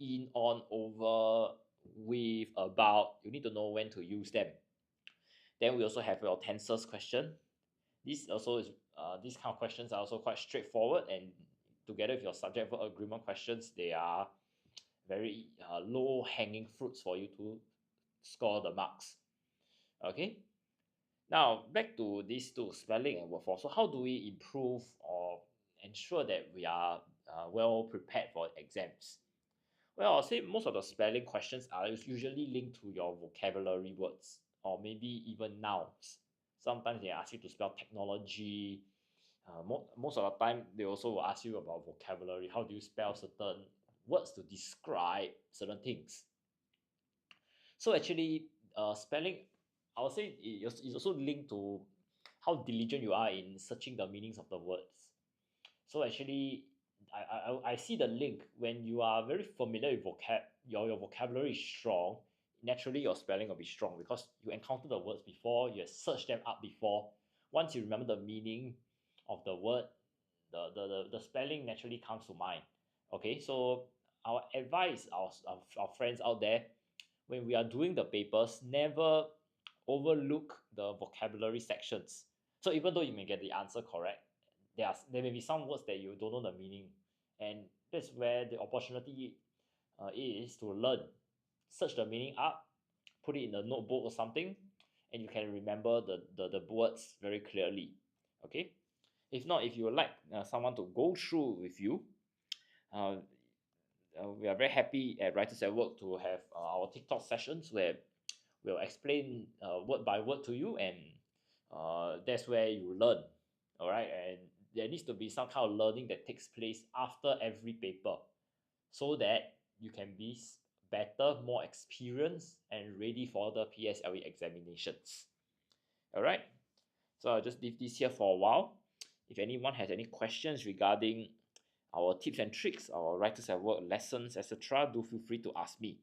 In, on, over, with, about. You need to know when to use them. Then we also have your tenses question. This also is these kind of questions are also quite straightforward, and together with your subject verb agreement questions, they are very low hanging fruits for you to score the marks. Okay, now back to these two, spelling and word form. So how do we improve or ensure that we are well prepared for exams? Well, I'll say most of the spelling questions are usually linked to your vocabulary words or maybe even nouns. Sometimes they ask you to spell technology. Most of the time, they also will ask you about vocabulary. How do you spell certain words to describe certain things? So actually, spelling, I would say is also linked to how diligent you are in searching the meanings of the words. So actually, I see the link. When you are very familiar with your vocabulary is strong, naturally your spelling will be strong because you encounter the words before, you have searched them up before. Once you remember the meaning of the word, the spelling naturally comes to mind. Okay, so our advice, our friends out there, when we are doing the papers, never overlook the vocabulary sections. So even though you may get the answer correct, there may be some words that you don't know the meaning, and that's where the opportunity is to learn. Search the meaning up, put it in a notebook or something, and you can remember the words very clearly. Okay, if not, if you would like someone to go through with you, uh, we are very happy at Writers at Work to have our TikTok sessions where we'll explain word by word to you, and that's where you learn. All right, and there needs to be some kind of learning that takes place after every paper, so that you can be better, more experienced, and ready for the PSLE examinations. All right, so I'll just leave this here for a while. If anyone has any questions regarding our tips and tricks, our Writers at Work lessons, etc., do feel free to ask me.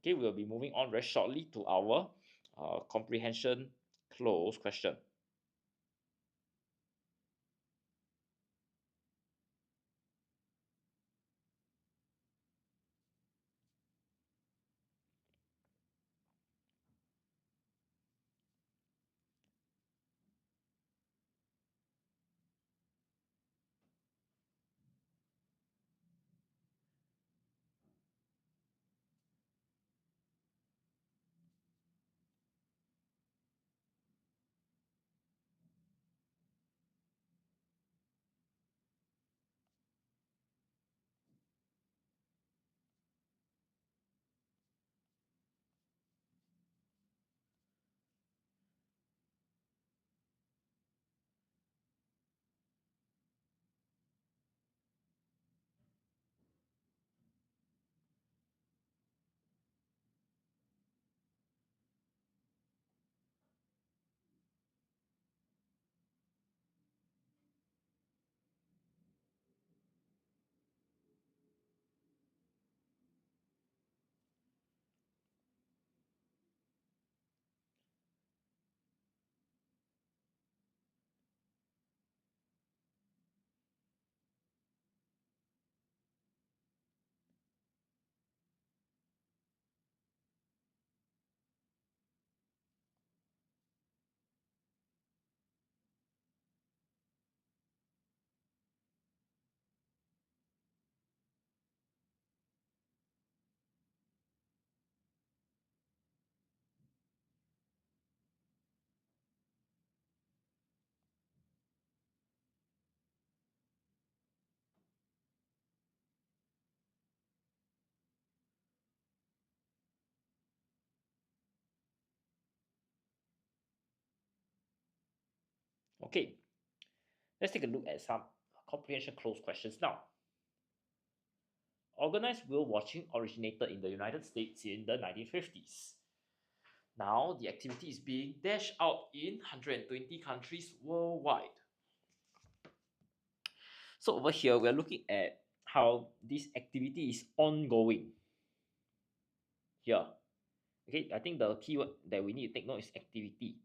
Okay, we'll be moving on very shortly to our comprehension close question. Okay, let's take a look at some comprehension close questions now. Organized whale watching originated in the United States in the 1950s. Now, the activity is being dashed out in 120 countries worldwide. So over here, we're looking at how this activity is ongoing. Here, okay, I think the keyword that we need to take note is activity.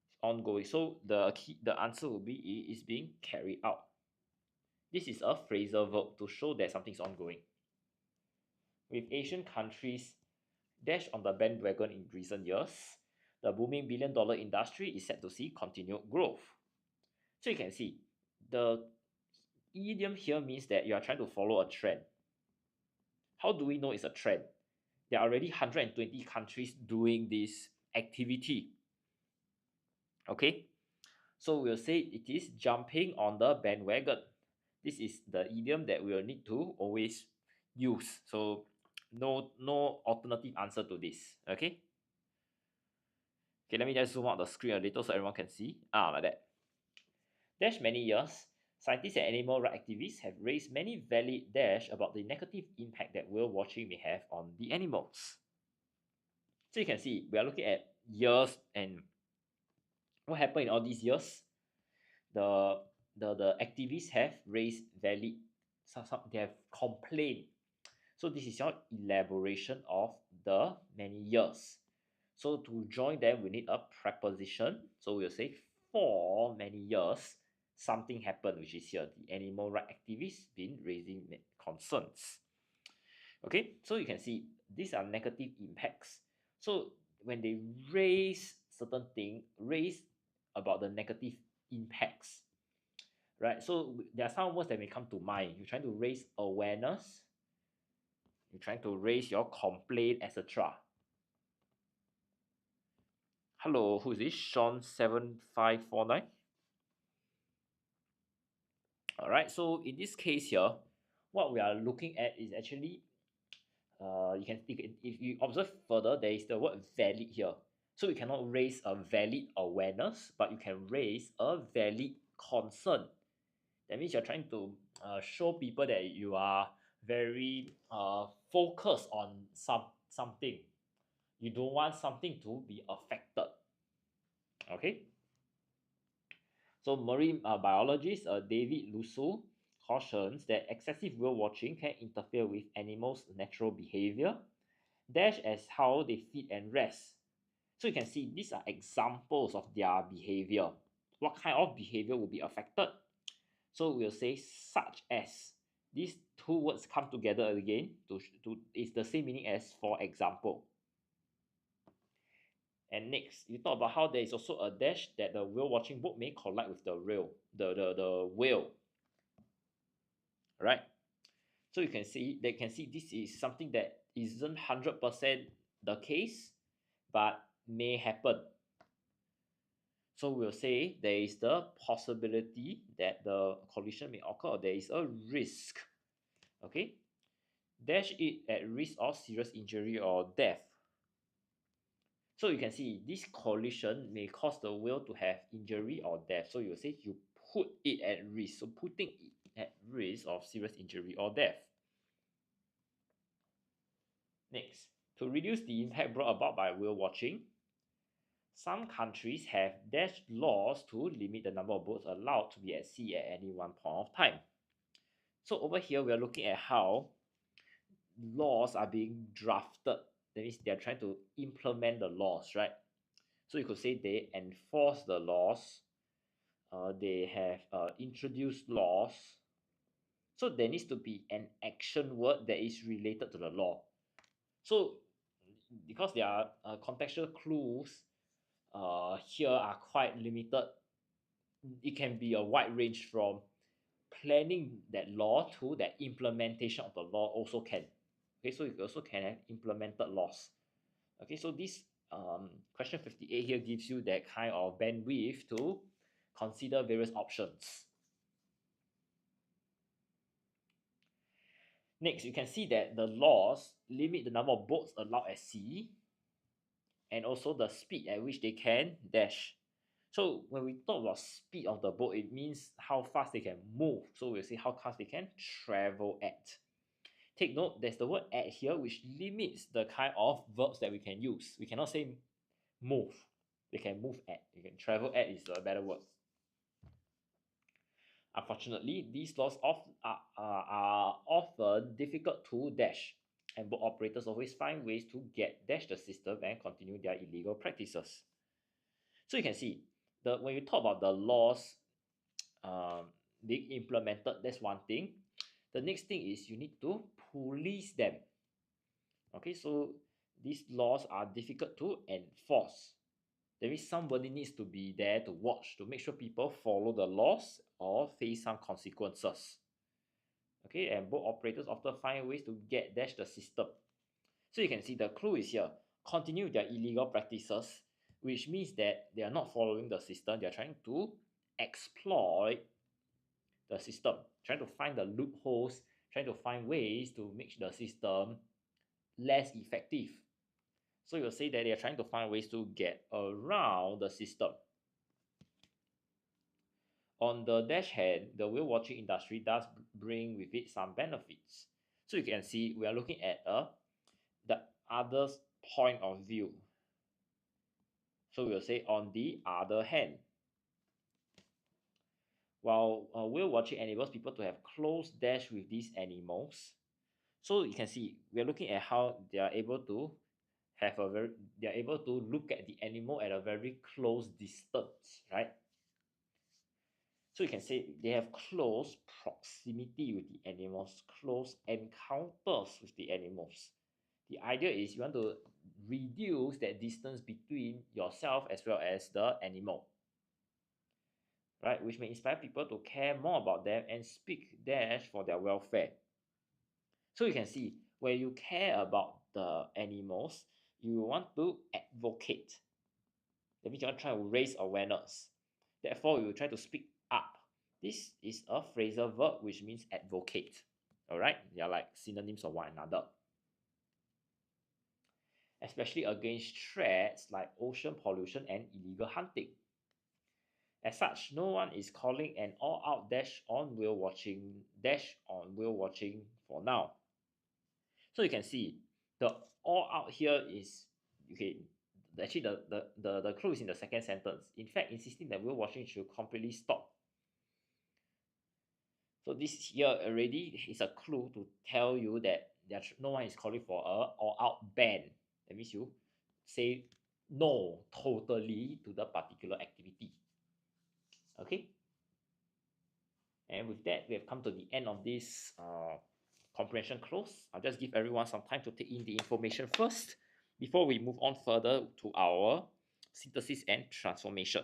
It's ongoing. So the answer will be is being carried out. This is a phrasal verb to show that something is ongoing. With Asian countries dashed on the bandwagon in recent years, the booming billion-dollar industry is set to see continued growth. So you can see the idiom here means that you are trying to follow a trend. How do we know it's a trend? There are already 120 countries doing this activity. Okay, so we'll say it is jumping on the bandwagon. This is the idiom that we will need to always use. So no alternative answer to this. Okay, let me just zoom out the screen a little so everyone can see. Like that. Dash many years, scientists and animal rights activists have raised many valid dash about the negative impact that whale watching may have on the animals. So you can see we are looking at years and what happened in all these years. The activists have raised valid, they have complained. So this is your elaboration of the many years. So to join them, we need a preposition. So we'll say for many years, something happened, which is here the animal right activists been raising concerns. Okay, so you can see these are negative impacts. So when they raise certain thing, raise about the negative impacts, right? So there are some words that may come to mind. You're trying to raise awareness, you're trying to raise your complaint, etc. Hello, who is this? Sean7549. All right, so in this case here, what we are looking at is actually you can if you observe further, there is the word valid here. So you cannot raise a valid awareness, but you can raise a valid concern. That means you're trying to show people that you are very focused on something. You don't want something to be affected. Okay. So marine biologist David Lusso cautions that excessive whale watching can interfere with animals' natural behavior, dash as how they feed and rest. So you can see these are examples of their behavior. What kind of behavior will be affected? So we'll say such as. These two words come together again it's the same meaning as for example. And next, you talk about how there is also a dash that the whale watching boat may collide with the whale. Right? So you can see this is something that isn't 100% the case, but may happen. So we'll say there is the possibility that the collision may occur. There is a risk. Okay. Dash it at risk of serious injury or death. So you can see this collision may cause the whale to have injury or death. So you will say you put it at risk. So putting it at risk of serious injury or death. Next, to reduce the impact brought about by whale watching, some countries have dash laws to limit the number of boats allowed to be at sea at any one point of time. So over here, we are looking at how laws are being drafted. That means they are trying to implement the laws, right? So you could say they enforce the laws. They have introduced laws. So there needs to be an action word that is related to the law. So because there are contextual clues here are quite limited, it can be a wide range from planning that law to that implementation of the law also can. Okay, so you also can have implemented laws. Okay, so this question 58 here gives you that kind of bandwidth to consider various options. Next, you can see that the laws limit the number of boats allowed at sea and also the speed at which they can dash. So when we talk about speed of the boat, it means how fast they can move. So we'll say how fast they can travel at. Take note, there's the word at here, which limits the kind of verbs that we can use. We cannot say move. They can move at. You can travel at is a better word. Unfortunately, these laws are often difficult to dash, and boat operators always find ways to dash the system and continue their illegal practices. So you can see, when you talk about the laws being implemented, that's one thing. The next thing is you need to police them. Okay, so these laws are difficult to enforce. There is somebody needs to be there to watch, to make sure people follow the laws or face some consequences. Okay, and boat operators often find ways to dash the system. So you can see the clue is here. Continue their illegal practices, which means that they are not following the system. They are trying to exploit the system, trying to find the loopholes, trying to find ways to make the system less effective. So you'll say that they are trying to find ways to get around the system. On the dash hand, the whale watching industry does bring with it some benefits. So you can see we are looking at the other's point of view. So we'll say on the other hand. While whale watching enables people to have close dash with these animals, so you can see we are looking at how they are able to they are able to look at the animal at a very close distance, right? So you can say they have close proximity with the animals, close encounters with the animals. The idea is you want to reduce that distance between yourself as well as the animal, right? Which may inspire people to care more about them and speak dash for their welfare. So you can see when you care about the animals, you want to advocate. That means you want to try to raise awareness. Therefore, you try to speak up. This is a phrasal verb which means advocate. All right, they are like synonyms of one another. Especially against threats like ocean pollution and illegal hunting. As such, no one is calling an all-out dash on whale watching for now. So you can see the all-out here is okay. Actually, the clue is in the second sentence. In fact, insisting that whale watching should completely stop. So this here already is a clue to tell you that no one is calling for a all-out ban. That means you say no totally to the particular activity. Okay. And with that, we have come to the end of this comprehension close. I'll just give everyone some time to take in the information first before we move on further to our synthesis and transformation.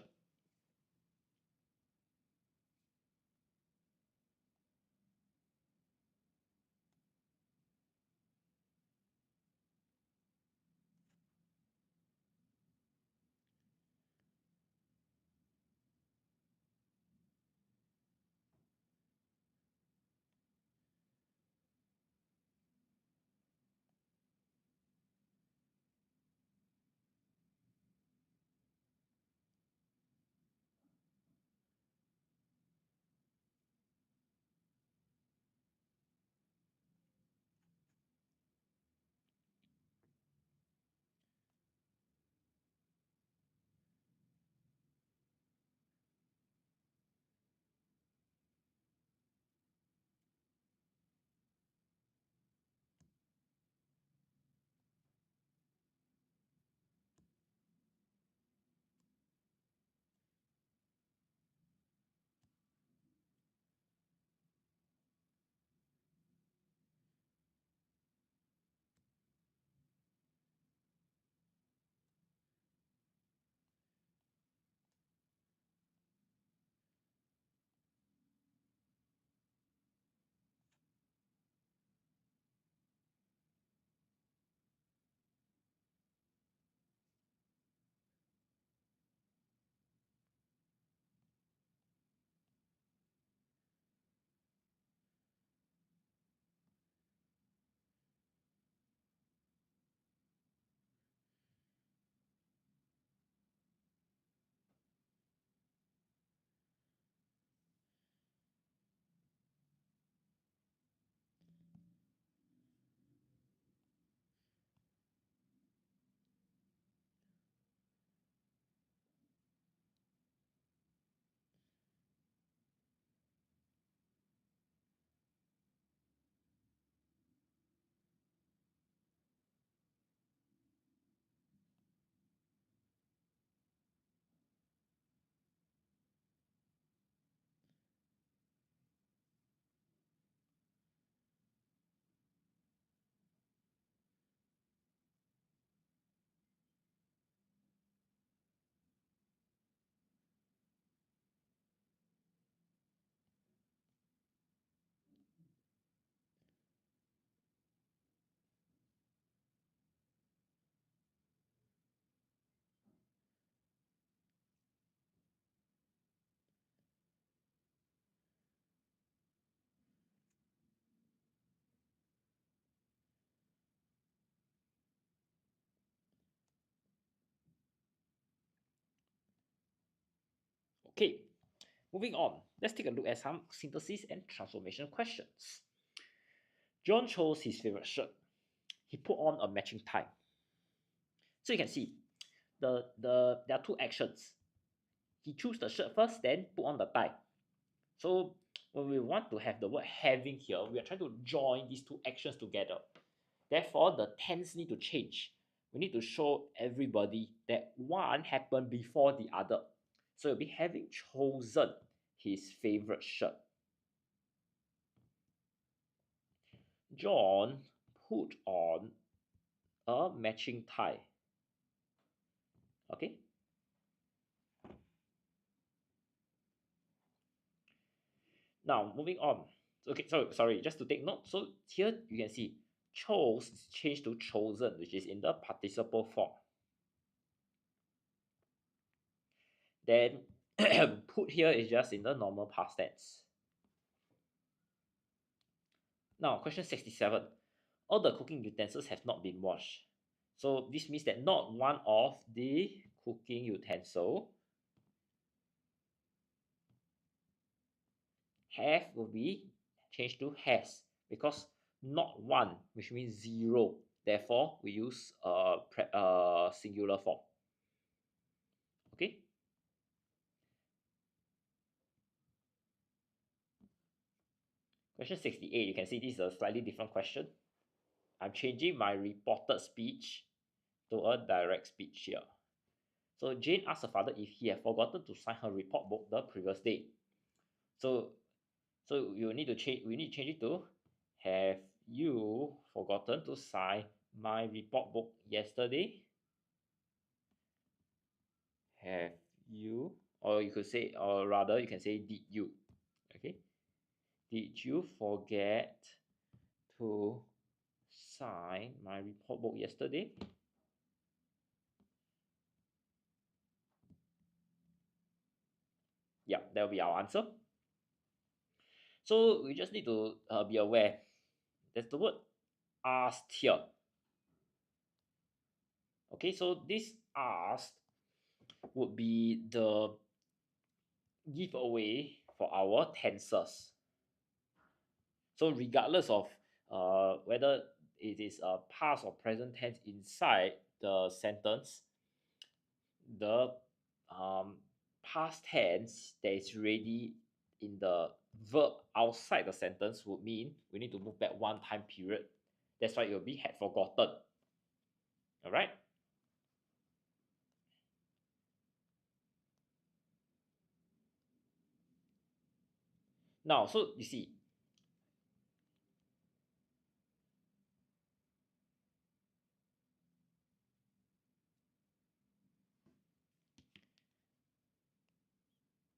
Okay, moving on. Let's take a look at some synthesis and transformation questions. John chose his favorite shirt. He put on a matching tie. So you can see there are two actions. He chose the shirt first, then put on the tie. So when we want to have the word having here, we are trying to join these two actions together. Therefore, the tense need to change. We need to show everybody that one happened before the other. So you'll be having chosen his favorite shirt. John put on a matching tie. Okay. Now moving on. Okay, sorry, just to take note. So here you can see chose is changed to chosen, which is in the participle form. Then put here is just in the normal past tense. Now question 67. All the cooking utensils have not been washed. So this means that not one of the cooking utensil have will be changed to has, because not one, which means zero. Therefore, we use singular form. Okay. Question 68. You can see this is a slightly different question. I'm changing my reported speech to a direct speech here. So Jane asked her father if he had forgotten to sign her report book the previous day. So you need to change. We need to change it to, have you forgotten to sign my report book yesterday? Have you, or you could say, or rather, you can say, did you? Okay. Did you forget to sign my report book yesterday? Yeah, that will be our answer. So we just need to be aware. There's the word asked here. Okay, so this asked would be the giveaway for our tenses. So regardless of whether it is a past or present tense inside the sentence, the past tense that is ready in the verb outside the sentence would mean we need to move back one time period. That's why it will be had forgotten. All right. Now, so you see,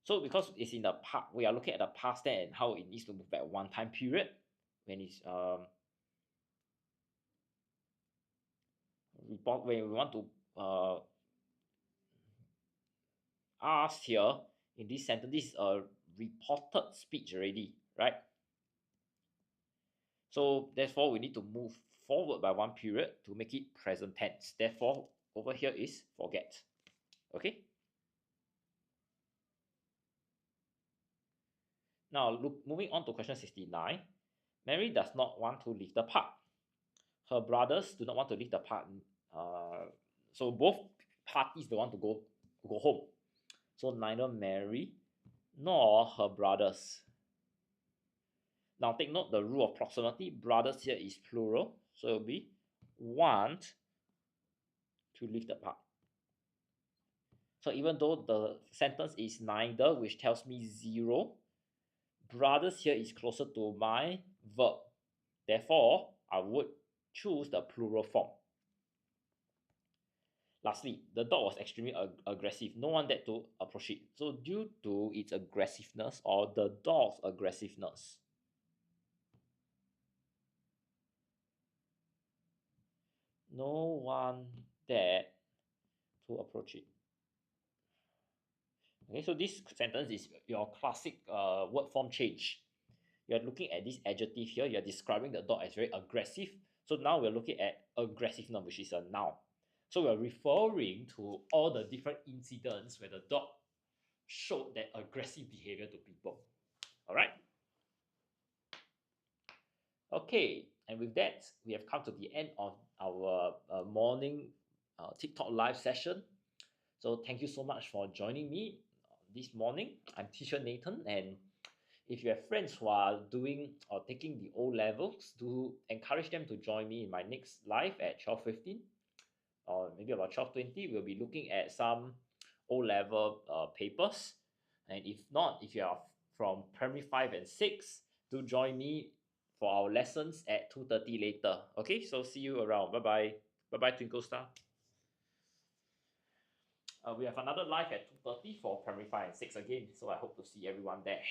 so because it's in the past, we are looking at the past tense and how it needs to move back one time period when it's report, when we want to ask here in this sentence. This is a reported speech already, right? So therefore we need to move forward by one period to make it present tense. Therefore over here is forget. Okay. Now look, moving on to question 69. Mary does not want to leave the park. Her brothers do not want to leave the park. So both parties don't want to go home. So neither Mary nor her brothers. Now take note the rule of proximity. Brothers here is plural, so it will be want to leave the park. So even though the sentence is neither, which tells me zero, brothers here is closer to my verb. Therefore, I would choose the plural form. Lastly, the dog was extremely aggressive. No one dared to approach it. So due to its aggressiveness, or the dog's aggressiveness, no one dared to approach it. Okay, so this sentence is your classic word form change. You're looking at this adjective here. You're describing the dog as very aggressive. So now we're looking at aggressiveness, which is a noun. So we're referring to all the different incidents where the dog showed that aggressive behavior to people. All right. Okay, and with that, we have come to the end of our morning TikTok live session. So thank you so much for joining me this morning. I'm teacher Nathan, and if you have friends who are doing or taking the O levels, do encourage them to join me in my next live at 12:15 or maybe about 12:20. We'll be looking at some O level papers, and if not, if you are from primary 5 and 6, do join me for our lessons at 2:30 later. Okay, so see you around. Bye bye. Bye bye, Twinkle Star. We have another live at 2:30 for primary 5 and 6 again, so I hope to see everyone there.